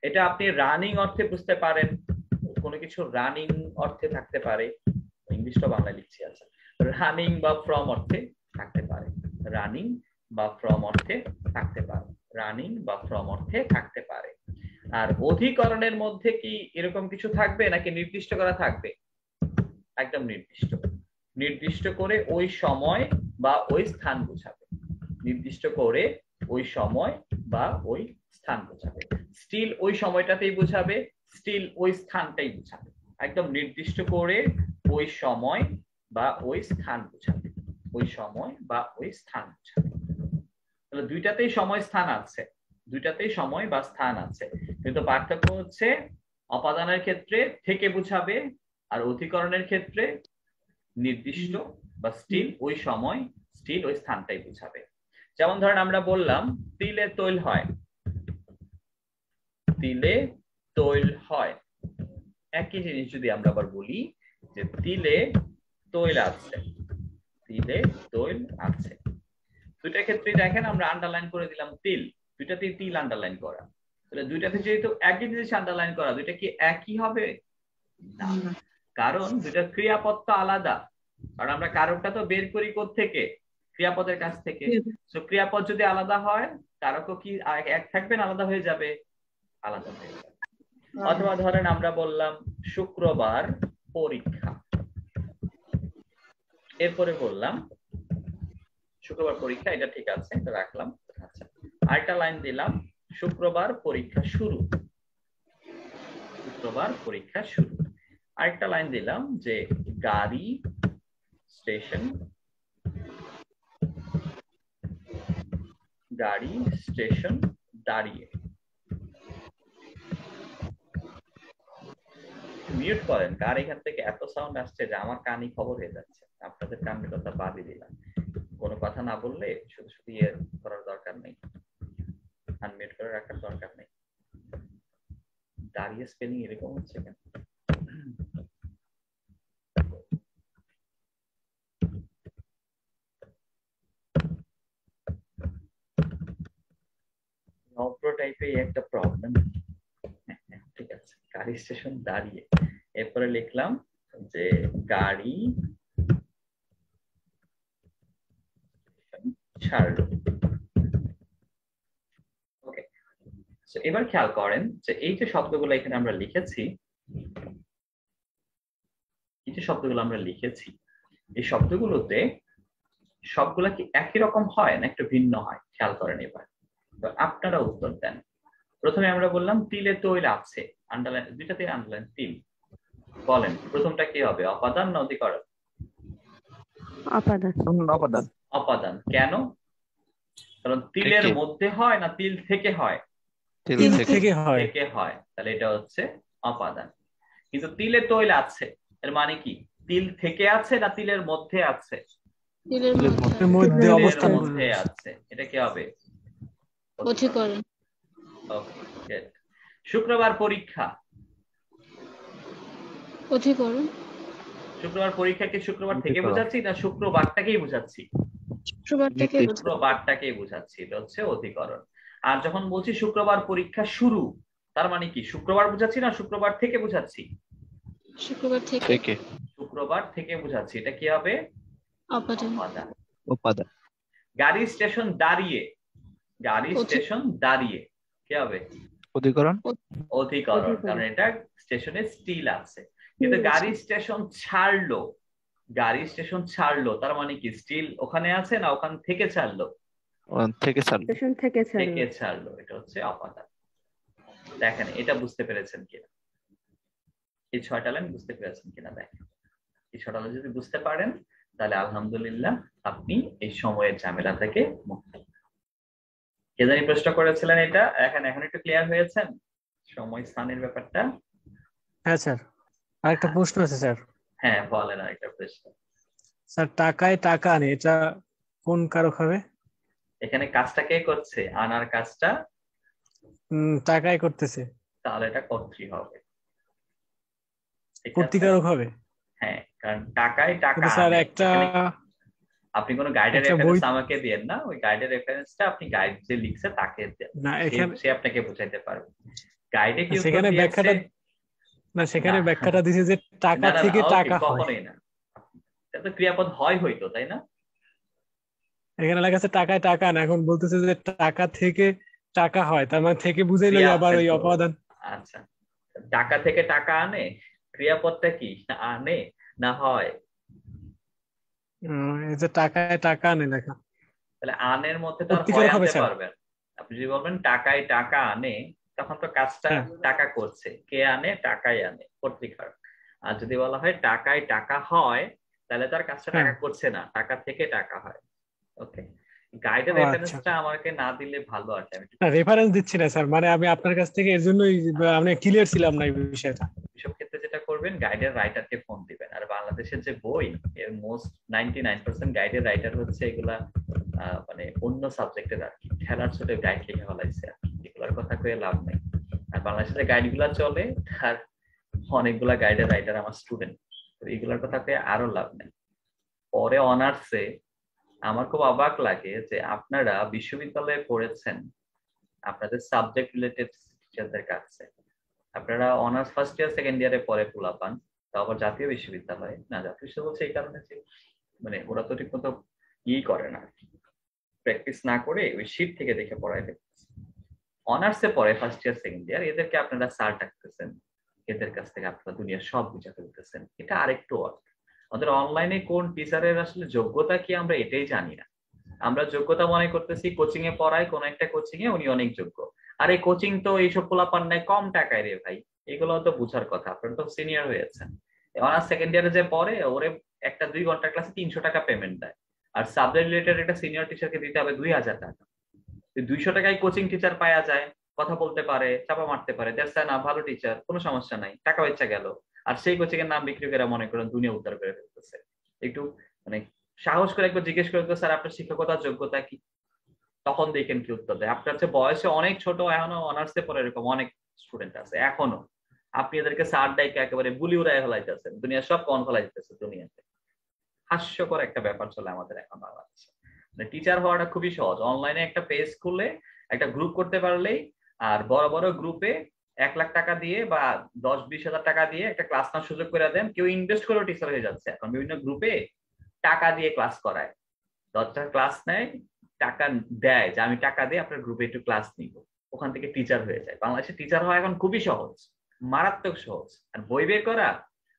এটা আপনি রানিং অর্থে বুঝতে পারেন, কোনো কিছু রানিং অর্থে থাকতে পারে, ইংলিশটা বাংলা লিখছি, আছে রানিং বা ফ্রম অর্থে থাকতে পারে, রানিং বা ফ্রম অর্থে থাকতে পারে, রানিং বা ফ্রম অর্থে থাকতে পারে। আর অধিকরণের মধ্যে কি এরকম কিছু থাকবে নাকি নির্দিষ্ট করা থাকবে? একদম নির্দিষ্ট, নির্দিষ্ট করে ওই সময় বা ওই স্থান বোঝাবে, নির্দিষ্ট করে ওই সময় বা ওই স্থান বোঝাবে, স্টিল ওই সময়টাতেই বোঝাবে, স্টিল ওই স্থানটাই বোঝাবে, একদম নির্দিষ্ট করে ওই সময় বা ওই স্থান বোঝাবে, ওই সময় বা ওই স্থান বোঝাবে। তাহলে দুইটাতেই সময় স্থান আছে, দুইটাতেই সময় বা স্থান আছে, কিন্তু পার্থক্য হচ্ছে অপাদানের ক্ষেত্রে থেকে বোঝাবে আর অধিকরণের ক্ষেত্রে নির্দিষ্ট বা স্টিল ওই সময়, স্টিল ওই স্থানটাই বোঝাবে। যেমন ধরেন আমরা বললাম তিলে তৈল হয়, তিলে তৈল হয়। একই জিনিস যদি আমরা আবার বলি যে তিলে তৈল আছে, তিলে তৈল আছে, দুইটা ক্ষেত্রে দেখেন আমরা আন্ডারলাইন করে দিলাম তিল, দুইটাতেই তিল আন্ডারলাইন করা। তাহলে দুইটাতে যেহেতু একই জিনিস আন্ডারলাইন করা, দুইটা কি একই হবে? না, কারণ দুইটা ক্রিয়াপদ তো আলাদা। কারণ আমরা কারকটা তো বের করি কোত্থেকে? ক্রিয়াপদের কাছ থেকে। সো ক্রিয়াপদ যদি আলাদা হয়, কারকও কি এক থাকবে না আলাদা হয়ে যাবে? আলাদা হয়ে যাবে। অথবা ধরেন আমরা বললাম শুক্রবার পরীক্ষা, এরপরে বললাম শুক্রবার পরীক্ষা, এটা ঠিক আছে, এটা রাখলাম। আচ্ছা, আরেকটা লাইন দিলাম শুক্রবার পরীক্ষা শুরু, শুক্রবার পরীক্ষা শুরু। আরেকটা লাইন দিলাম যে গাড়ি স্টেশন, গাড়ি স্টেশন দাঁড়িয়ে। মিউট করেন, কার এখান থেকে এত সাউন্ড আসছে যে আমার কানই খবর হয়ে যাচ্ছে। আপনাদের কানের কথা বাদই দিলাম, কোনো কথা না বললে শুধু শুধু ইয়ে করার দরকার নেই, আনমিউট করে রাখার দরকার নেই। দাঁড়িয়ে স্পেলিং এরকম হচ্ছে কেন? নম্র টাইপে একটা প্রবলেম। ঠিক আছে, গাড়ি স্টেশন দাঁড়িয়ে, এরপরে লিখলাম যে গাড়ি ছাড়লো। ওকে, এবার খেয়াল করেন যে এই যে শব্দগুলো এখানে আমরা লিখেছি, এই যে শব্দগুলো আমরা লিখেছি, এই শব্দগুলোতে সবগুলা কি একই রকম হয় না একটু ভিন্ন হয়? খেয়াল করেন এবার, তো আপনারা উত্তর দেন। প্রথমে আমরা বললাম তিলে তৈল আছে, আন্ডারলাইন, দুইটাতে আন্ডারলাইন তিল। বলেন প্রথমটা কি হবে, অপাদান না অধিকরণ? অপাদান। অপাদান। অপাদান। কেন? কারণ তিলের মধ্যে হয় না তিল থেকে হয়? তিল থেকে হয়। থেকে হয়, তাহলে এটা হচ্ছে অপাদান। কিন্তু তিলে তৈল আছে, এর মানে কি তিল থেকে আছে না তিলের মধ্যে আছে? তিলের মধ্যে অবস্থান মধ্যে আছে, এটা কি হবে? অধিকরণ। ওকে, শুক্রবার পরীক্ষা, অধিকরণ। শুক্রবার পরীক্ষাকে শুক্রবার থেকে অধিকরণ। বোঝাচ্ছি না শুক্রবারটাকেই বোঝাচ্ছি? শুক্রবারটাকে নির্দিষ্ট। শুক্রবারটাকেই বোঝাচ্ছি, এটা হচ্ছে অধিকরণ। আর যখন বলছি শুক্রবার পরীক্ষা শুরু, তার মানে কি শুক্রবার বোঝাচ্ছি না শুক্রবার থেকে বোঝাচ্ছি? শুক্রবার থেকে। থেকে। শুক্রবার থেকে বোঝাচ্ছি, এটা কি হবে? অপাদান। অপাদান। উপাদান। গাড়ি স্টেশন দাঁড়িয়ে, গাড়ি স্টেশন দাঁড়িয়ে কি হবে? অধিকরণ। অধিকরণ, কারণ এটা স্টেশনে স্টিল আছে। কিন্তু গাড়ি স্টেশন ছাড়লো, গাড়ি স্টেশন ছাড়লো তার মানে কি স্টিল ওখানে আছে না ওখান থেকে ছাড়লো? থেকে ছাড়লো। স্টেশন থেকে থেকে ছাড়লো, এটা হচ্ছে অপাদান। দেখেন এটা বুঝতে পেরেছেন কিনা, এই 6টা লাইন বুঝতে পেরেছেন কিনা দেখেন। এই 6টা লাইন যদি বুঝতে পারেন তাহলে আলহামদুলিল্লাহ আপনি এই সময়ের ঝামেলা থেকে মুক্ত। কে জানি প্রশ্ন করেছিলেন এটা, এখন একটু ক্লিয়ার হয়েছেন সময় স্থানের ব্যাপারটা? হ্যাঁ স্যার, আরেকটা প্রশ্ন আছে স্যার। হ্যাঁ বলেন আরেকটা প্রশ্ন। স্যার টাকায় টাকা আনে, এটা কোন কারক হবে? এখানে কাজটা কে করছে? আনার কাজটা টাকায় করতেছে, তাহলে এটা কর্তৃ হবে। ঠিক আছে? কর্তৃকারক হবে। হ্যাঁ, কারণ টাকায় টাকা স্যার আনে। একটা আপনি কোনো গাইডের একটা রেফারেন্স বই আমাকে দেন না, ওই গাইডের রেফারেন্সটা আপনি গাইড যে লিখছে তাকে দেন, না, এখানে সে আপনাকে বোঝাইতে পারবে। গাইডে কি উত্তর সেখানে দিয়েছে? ব্যাখ্যাটা না, সেখানে না। ব্যাখ্যাটা দিছে যে টাকা না না থেকে ওকে, টাকা হয়। কখনোই না, এটা তো ক্রিয়াপদ হয় হইতো, তাই না? এখানে লেখা আছে টাকায় টাকা না, এখন বলতেছে যে টাকা থেকে টাকা হয়, তার মানে থেকে বুঝাইলো ক্রিয়া আবার আছে ওই তো। অপাদান। আচ্ছা, টাকা থেকে টাকা আনে, ক্রিয়াপদটা কি আনে না হয়? এই যে টাকায় টাকা আনে লেখা, তাহলে আনের মধ্যে তো আর হয় কর্তৃকারক হবে আনতে স্যার। পারবেন। আপনি যদি বলবেন টাকায় টাকা আনে, তখন তো কাজটা হ্যাঁ। টাকা করছে, কে আনে? টাকাই আনে, কর্তৃকারক। আর যদি বলা হয় টাকায় টাকা হয়, তাহলে তার কাজটা টাকা করছে না, টাকা থেকে টাকা হয়। ওকে, গাইডের ও আচ্ছা, রেফারেন্সটা আমাকে না দিলে ভালো আর কি। আমি না রেফারেন্স দিচ্ছি না স্যার, মানে আমি আপনার কাছ থেকে এর জন্যই আমি ক্লিয়ার ছিলাম না এই বিষয়টা। এসব ক্ষেত্রে যেটা করবেন, গাইডের রাইটারকে ফোন দিবেন। আর বাংলাদেশের যে বই, এর মোস্ট 99% গাইডের রাইটার হচ্ছে এগুলা মানে অন্য সাবজেক্টের আর কি, খেলার ছোট গাইড লিখে ফেলাইছে আর কি, এগুলার কথা কয়ে লাভ নেই। আর বাংলাদেশের গাইড গুলা চলে, আর অনেকগুলা গাইডের রাইটার আমার স্টুডেন্ট, এগুলার কথা কয়ে আরো লাভ নেই। পরে অনার্সে আমার খুব অবাক লাগে যে আপনারা বিশ্ববিদ্যালয়ে পড়েছেন, আপনাদের সাবজেক্ট রিলেটেড টিচারদের কাছে আপনারা অনার্স ফার্স্ট ইয়ার সেকেন্ড ইয়ারে পরে পোলা পান, তাও আবার জাতীয় বিশ্ববিদ্যালয়ে। না, জাতীয় বিশ্ববিদ্যালয় বলছে এই কারণে যে মানে ওরা তো ঠিক মতো করে না, প্র্যাকটিস না করে ওই শীট থেকে দেখে পড়ায় দেখতেছে। অনার্সে পরে ফার্স্ট ইয়ার সেকেন্ড ইয়ার এদেরকে আপনারা স্যার ডাকতেছেন, এদের কাছ থেকে আপনারা দুনিয়া সব বুঝে ফেলতেছেন। এটা আরেকটু আমাদের অনলাইনে কোন টিচারের আসলে যোগ্যতা কি আমরা এটাই জানি না। আমরা যোগ্যতা মনে করতেছি কোচিং এ পড়ায়, কোন একটা কোচিং এ উনি অনেক যোগ্য। আর এই কোচিং তো এইসব পোলাপান নেয় কম টাকায় রে ভাই, এগুলো তো বুঝার কথা। আপনারা তো সিনিয়র হয়েছেন, অনার্স সেকেন্ড ইয়ারে যে পড়ে ওরে একটা 2 ঘন্টার ক্লাসে 300 টাকা পেমেন্ট দেয়, আর সাবজেক্ট রিলেটেড একটা সিনিয়র টিচারকে দিতে হবে 2000 টাকা। 200 টাকায় কোচিং টিচার পাওয়া যায়, কথা বলতে পারে, চাপা মারতে পারে, দ্যাটস না ভালো টিচার, কোনো সমস্যা নাই, টাকা ইচ্ছা গেল। আর সেই কোচিং এর নাম বিক্রি করে মনে করেন দুনিয়া উদ্ধার করে ফেলতেছে। একটু মানে সাহস করে একবার জিজ্ঞেস করে তো স্যার আপনার শিক্ষকতার যোগ্যতা কি, তখন দেখেন কি উত্তর দেয়। আপনার হচ্ছে বয়সে অনেক ছোট, এখনো অনার্সে পড়ে এরকম অনেক স্টুডেন্ট আছে এখনো, আপনি এদেরকে স্যার ডাইকে একেবারে বুলি উড়াই ফেলাইতেছেন, দুনিয়া সব কন ফেলাইতেছে দুনিয়াতে। হাস্যকর একটা ব্যাপার চলে আমাদের এখন বাংলাদেশে। মানে টিচার হওয়াটা খুবই সহজ, অনলাইনে একটা পেজ খুলে একটা গ্রুপ করতে পারলেই, আর বড় বড় গ্রুপে 1 লাখ টাকা দিয়ে বা 10-20 হাজার টাকা দিয়ে একটা ক্লাস নেওয়ার সুযোগ করে দেন, কেউ ইনভেস্ট করেও টিচার হয়ে যাচ্ছে এখন। বিভিন্ন গ্রুপে টাকা দিয়ে ক্লাস করায়, 10টা ক্লাস নেয়, টাকা দেয় যে আমি টাকা দিয়ে আপনার গ্রুপে একটু ক্লাস নিব, ওখান থেকে টিচার হয়ে যায়। বাংলাদেশে টিচার হওয়া এখন খুবই সহজ, মারাত্মক সহজ। আর বই বের করা,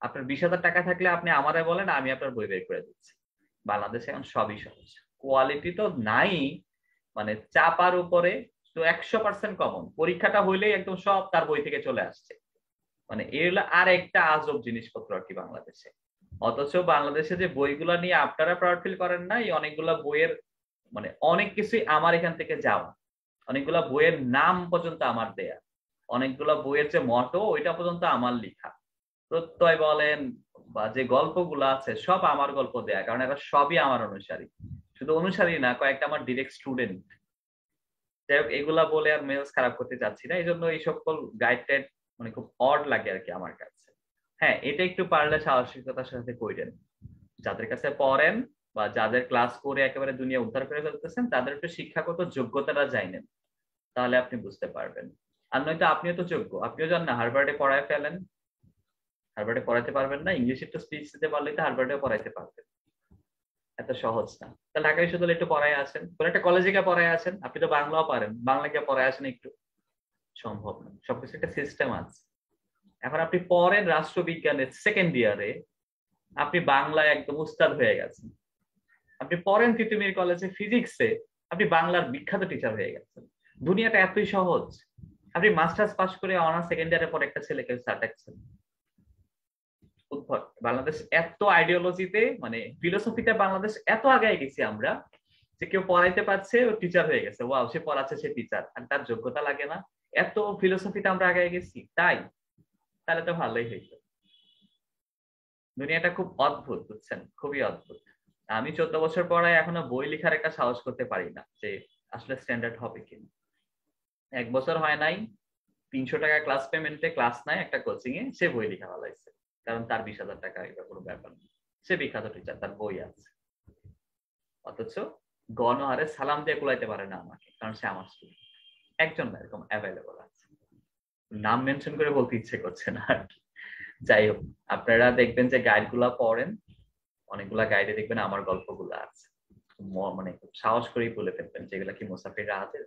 আপনার 20,000 টাকা থাকলে আপনি আমারে বলেন, আমি আপনার বই বের করে দিচ্ছি। বাংলাদেশে এখন সবই সহজ, কোয়ালিটি তো নাই, মানে চাপার উপরে তো 100% কমন। পরীক্ষাটা হইলেই একদম সব তার বই থেকে চলে আসছে, মানে এগুলো আর একটা আজব জিনিসপত্র আর কি বাংলাদেশে। অথচ বাংলাদেশে যে বইগুলা নিয়ে আপনারা প্রাউড ফিল করেন না, এই অনেকগুলা বইয়ের মানে অনেক কিছুই আমার এখান থেকে যাওয়া, অনেকগুলা বইয়ের নাম পর্যন্ত আমার দেয়া, অনেকগুলা বইয়ের যে মটো ওইটা পর্যন্ত আমার লেখা, প্রত্যয় বলেন বা যে গল্পগুলো আছে সব আমার গল্প দেয়া, কারণ এরা সবই আমার অনুসারী। শুধু অনুসারী না, কয়েকটা আমার ডিরেক্ট স্টুডেন্ট। যাই হোক, এগুলা বলে আর মেলস খারাপ করতে চাচ্ছি না, এই জন্য এই সকল গাইড টাইড মানে খুব অড লাগে আর কি আমার কাছে। হ্যাঁ, এটা একটু পারলে সাহসিকতার সাথে কইরেন। যাদের কাছে পড়েন বা যাদের ক্লাস করে একেবারে দুনিয়া উদ্ধার করে ফেলতেছেন, তাদের একটু শিক্ষাগত যোগ্যতাটা জানেন, তাহলে আপনি বুঝতে পারবেন। আর নয়তো আপনিও তো যোগ্য, আপনিও জান না হার্ভার্ডে পড়ায় ফেলেন, হার্ভার্ডে পড়াইতে পারবেন না, ইংলিশে একটু স্পিচ দিতে পারলে তো হার্ভার্ডেও পড়াইতে পারবেন। এত সহজ না। তাহলে ঢাকা বিশ্ববিদ্যালয়ে একটু পড়ায় আসেন, কোন একটা কলেজে গিয়ে পড়ায় আসেন, আপনি তো বাংলাও পারেন, বাংলা গিয়ে পড়ায় আসেন একটু। সম্ভব না, সবকিছু একটা সিস্টেম আছে। এখন আপনি পড়েন রাষ্ট্রবিজ্ঞানের সেকেন্ড ইয়ারে, আপনি বাংলায় একদম উস্তাদ হয়ে গেছেন। আপনি পড়েন তিতুমির কলেজে ফিজিক্সে, আপনি বাংলার বিখ্যাত টিচার হয়ে গেছেন। দুনিয়াটা এতই সহজ। আপনি মাস্টার্স পাস করে অনার্স সেকেন্ড ইয়ারের পর একটা ছেলেকে সাটাচ্ছেন। উদ্ভট। বাংলাদেশ এত আইডিওলজিতে, মানে ফিলোসফিতে বাংলাদেশ এত আগে গেছি আমরা, যে কেউ পড়াইতে পারছে ও টিচার হয়ে গেছে, ওয়াও সে পড়াচ্ছে সে টিচার, আর তার যোগ্যতা লাগে না। এত ফিলোসফিতে আমরা আগে গেছি, তাই তাহলে তো ভালোই হইতো। দুনিয়াটা খুব অদ্ভুত, বুঝছেন, খুবই অদ্ভুত। আমি 14 বছর পড়ায় এখনো বই লেখার একটা সাহস করতে পারি না যে আসলে স্ট্যান্ডার্ড হবে কিনা। 1 বছর হয় নাই, 300 টাকা ক্লাস পেমেন্টে ক্লাস নাই একটা কোচিং এ, সে বই লেখা ভালাইছে, কারণ তার 20,000 টাকা এটা কোনো ব্যাপার না, সে বিখ্যাত টিচার, তার বই আছে। অথচ গণহারে সালাম দিয়ে কুলাইতে পারে না আমাকে, কারণ সে আমার স্টুডেন্ট। একজন না, এরকম অ্যাভেলেবল আছে, নাম মেনশন করে বলতে ইচ্ছে করছে না আর কি। যাই হোক, আপনারা দেখবেন যে গাইড গুলা পড়েন, অনেকগুলা গাইডে দেখবেন আমার গল্পগুলো আছে, মানে সাহস করেই বলে ফেলবেন যেগুলা কি মুসাফিররা আছে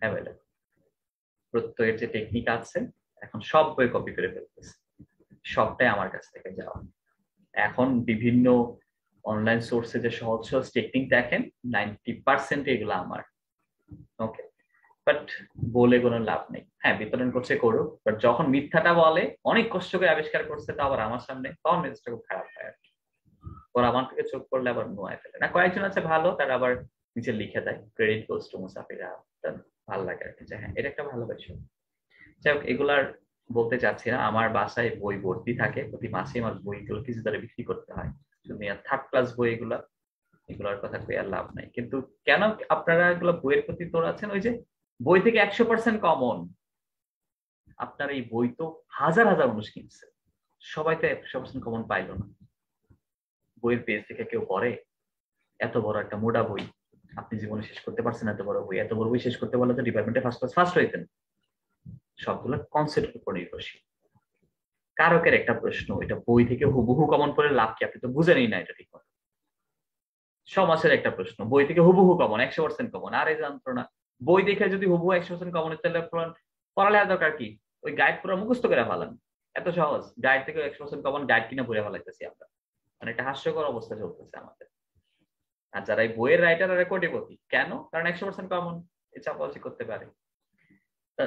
অ্যাভেলেবল। প্রত্যয়ের যে টেকনিক আছে এখন সব বই কপি করে ফেলতেছে, সবটাই আমার কাছ থেকে যাওয়া। এখন বিভিন্ন অনলাইন সোর্সে যে সহজ সহজ টেকনিক দেখেন, 90% এগুলো আমার। ওকে, বাট বলে কোনো লাভ নেই। হ্যাঁ, বিতরণ করছে করুক, বাট যখন মিথ্যাটা বলে, অনেক কষ্ট করে আবিষ্কার করছে তা আবার আমার সামনে, তখন মেজাজটা খুব খারাপ হয় আর কি। ওরা আমার থেকে চোখ করলে আবার নোয়ায় ফেলে না। কয়েকজন আছে ভালো, তারা আবার নিচে লিখে দেয় ক্রেডিট গোজ টু মুসাফিরা, ভালো লাগে আর কি, যে হ্যাঁ এটা একটা ভালো বিষয়। যাই হোক, এগুলার বলতে চাচ্ছি না। আমার বাসায় বই ভর্তি থাকে, প্রতি মাসে আমার বইগুলো কিছু দ্বারা বিক্রি করতে হয়, দুনিয়ার থার্ড ক্লাস বই এগুলা, এগুলোর কথা কই আর লাভ নাই। কিন্তু কেন আপনারা এগুলো বইয়ের প্রতি দৌড়াচ্ছেন? ওই যে বই থেকে 100% কমন, আপনার এই বই তো হাজার হাজার মানুষ কিনছে, সবাই তো 100% কমন পাইলো না। বইয়ের পেজ থেকে কেউ পড়ে? এত বড় একটা মোটা বই আপনি জীবনে শেষ করতে পারছেন? এত বড় বই, এত বড় বই শেষ করতে পারলে তো ডিপার্টমেন্টে ফার্স্ট হইতেন। সবগুলো কনসেপ্টের উপর নির্ভরশীল। কারকের একটা প্রশ্ন, এটা বই থেকে হুবহু কমন পড়ে লাভ কি? আপনি তো বুঝেনই না এটা ঠিক মতো। সমাজের একটা প্রশ্ন, বই থেকে হুবহু কমন 100% কমন, আর এই যন্ত্রণা। বই দেখে যদি হুবহু 100% কমন, তাহলে পড়ালেখার দরকার কি? ওই গাইড পুরো মুখস্থ করে ফেলান, এত সহজ। গাইড থেকে 100% কমন গাইড কিনা পড়ে ফেলাইতেছি আমরা, মানে একটা হাস্যকর অবস্থা চলতেছে আমাদের। আর যারা এই বইয়ের রাইটার আর কোটিপতি, কেন? কারণ 100% কমন, এই চাপাবাজি করতে পারে।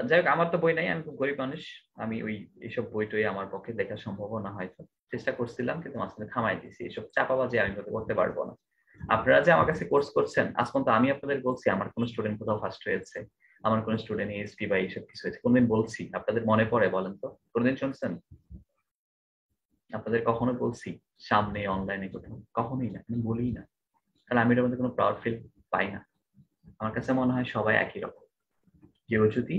যাই হোক, আমার তো বই নাই, আমি খুব গরিব মানুষ, আমি ওই এইসব বই টই আমার পক্ষে লেখা সম্ভব না, হয়তো চেষ্টা করছিলাম কিন্তু মাঝখানে থামাই দিয়েছি। এইসব চাপাবাজি আমি করতে পারবো না। আপনারা যে আমার কাছে কোর্স করছেন, আজ পর্যন্ত আমি আপনাদের বলছি আমার কোন স্টুডেন্ট কোথাও ফার্স্ট হয়েছে, আমার কোন স্টুডেন্ট এসপি বা এইসব কিছু হয়েছে কোনদিন বলছি? আপনাদের মনে পড়ে বলেন তো? কোনদিন শুনছেন? আপনাদের কখনো বলছি সামনে অনলাইনে কোথাও? কখনোই না, আমি বলি না, কারণ আমি এটার মধ্যে কোনো প্রাউড ফিল পাই না। আমার কাছে মনে হয় সবাই একই রকম। কেউ যদি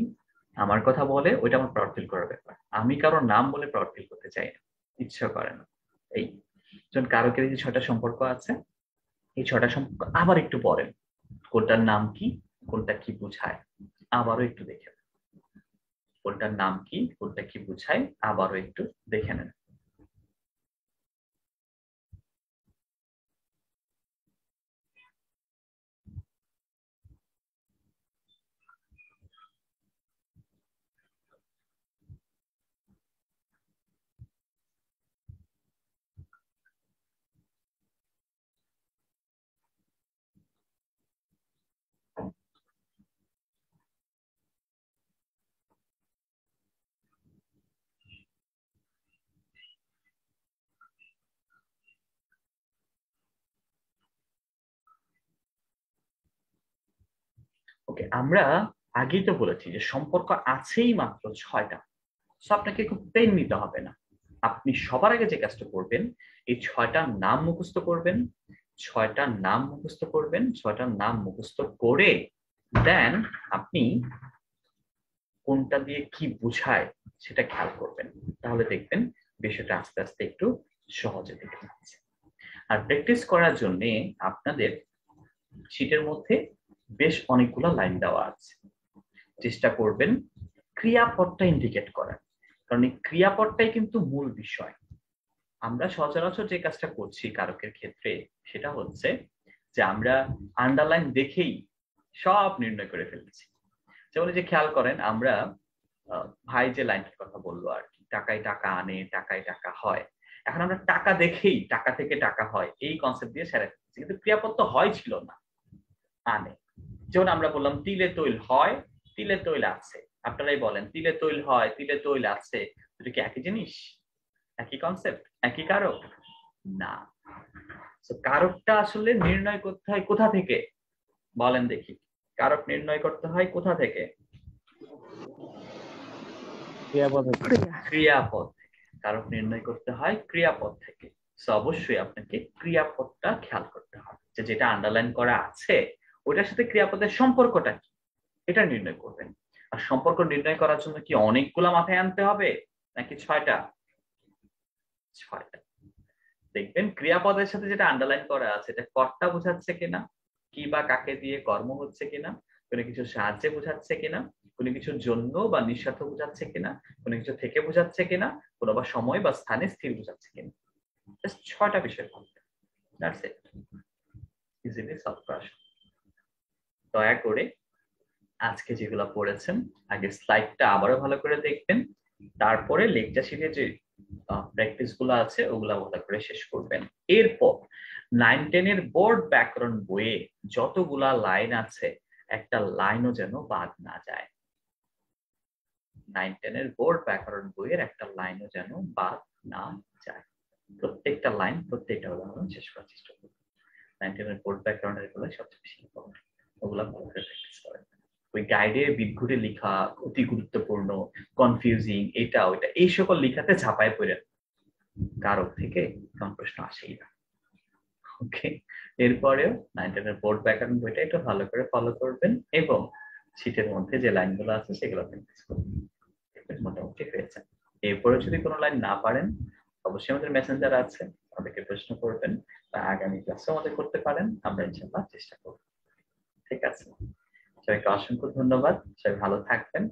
আমার কথা বলে, ওইটা আমার প্রাউড ফিল করার ব্যাপার। আমি কারোর নাম বলে প্রাউড ফিল করতে চাই না, ইচ্ছা করে না। এই যখন কারকের যে 6টা সম্পর্ক আছে, এই 6টা সম্পর্ক আবার একটু পড়েন, কোনটার নাম কি, কোনটা কি বুঝায়, আবারও একটু দেখে নেন। কোনটার নাম কি, কোনটা কি বুঝায়, আবারও একটু দেখে নেন। ওকে, আমরা আগেই তো বলেছি যে সম্পর্ক আছেই মাত্র 6টা। সো আপনাকে খুব পেন নিতে হবে না। আপনি সবার আগে যে কাজটা করবেন, এই 6টার নাম মুখস্থ করবেন, 6টার নাম মুখস্থ করবেন, 6টার নাম মুখস্থ করে দেন আপনি কোনটা দিয়ে কি বুঝায় সেটা খেয়াল করবেন। তাহলে দেখবেন বিষয়টা আস্তে আস্তে একটু সহজে দেখে যাচ্ছে। আর প্র্যাকটিস করার জন্য আপনাদের শীটের মধ্যে বেশ অনেকগুলো লাইন দেওয়া আছে। চেষ্টা করবেন ক্রিয়াপদটা ইন্ডিকেট করার, কারণ এই ক্রিয়াপদটাই কিন্তু মূল বিষয়। আমরা সচরাচর যে কাজটা করছি কারকের ক্ষেত্রে সেটা হচ্ছে যে আমরা আন্ডারলাইন দেখেই সব নির্ণয় করে ফেলছি। যেমন যে খেয়াল করেন, আমরা ভাই যে লাইনটার কথা বললো আর কি, টাকায় টাকা আনে, টাকায় টাকা হয়। এখন আমরা টাকা দেখেই টাকা থেকে টাকা হয় এই কনসেপ্ট দিয়ে সেরা ফেলছি, কিন্তু ক্রিয়াপদ তো হয় ছিল না, আনে। যেমন আমরা বললাম তিলে তৈল হয়, তিলে তৈল আছে। আপনারাই বলেন তিলে তৈল হয়, তিলে তৈল আছে, দুটো কি একই জিনিস, একই কনসেপ্ট, একই কারক? না। কারকটা আসলে নির্ণয় করতে হয় কোথা থেকে বলেন দেখি? কারক নির্ণয় করতে হয় কোথা থেকে? ক্রিয়াপদ থেকে। কারক নির্ণয় করতে হয় ক্রিয়াপদ থেকে। অবশ্যই আপনাকে ক্রিয়াপদটা খেয়াল করতে হবে যে যেটা আন্ডারলাইন করা আছে ওটার সাথে ক্রিয়াপদের সম্পর্কটা কি, এটা নির্ণয় করবেন। আর সম্পর্ক নির্ণয় করার জন্য কি অনেকগুলা মাথায় আনতে হবে নাকি 6টা? 6টা। দেখবেন ক্রিয়াপদের সাথে যেটা আন্ডারলাইন করা আছে এটা কর্তা বোঝাচ্ছে কিনা, কি বা কাকে দিয়ে কর্ম হচ্ছে কিনা, কোনো কিছু সাহায্যে বোঝাচ্ছে কিনা, কোনো কিছুর জন্য বা নিঃস্বার্থ বোঝাচ্ছে কিনা, কোনো কিছু থেকে বোঝাচ্ছে কিনা, কোনো বা সময় বা স্থানে স্থির বোঝাচ্ছে কিনা। জাস্ট 6টা বিষয় ভাববেন। That's it. ইজিলি সলভ করা সম্ভব। দয়া করে আজকে যেগুলো পড়েছেন আগে স্লাইডটা আবারও ভালো করে দেখবেন, তারপরে লেকচার শিটে যে প্র্যাকটিস গুলো আছে ওগুলা ভালো করে শেষ করবেন। এরপর 9-10 এর বোর্ড ব্যাকরণ বইয়ে যতগুলা লাইন আছে একটা লাইনও যেন বাদ না যায়। 9-10 এর বোর্ড ব্যাকরণ বইয়ের একটা লাইনও যেন বাদ না যায়। প্রত্যেকটা লাইন, প্রত্যেকটা উদাহরণ শেষ করার চেষ্টা করবেন। 9-10 এর বোর্ড ব্যাকরণের গুলো সবচেয়ে বেশি ইম্পর্টেন্ট, ওগুলা ভালো করে প্র্যাকটিস করেন। ওই গাইডে বিদঘুটে লেখা অতি গুরুত্বপূর্ণ, কনফিউজিং, এটা ওইটা এই সকল লেখাতে ঝাঁপায় পড়েন, কারক থেকে কোন প্রশ্ন আসেই না। ওকে, এরপরেও 9-10 এর বোর্ড ব্যাকরণ বইটা একটু ভালো করে ফলো করবেন এবং শীটের মধ্যে যে লাইনগুলো আছে সেগুলো প্র্যাকটিস করবেন, মোটামুটি হয়েছে। এরপরে যদি কোনো লাইন না পারেন অবশ্যই আমাদের মেসেঞ্জার আছে, আমাদেরকে প্রশ্ন করবেন বা আগামী ক্লাসে আমাদের করতে পারেন, আমরা ইনশাআল্লাহ চেষ্টা করব। ঠিক আছে, সবাইকে অসংখ্য ধন্যবাদ, সবাই ভালো থাকবেন।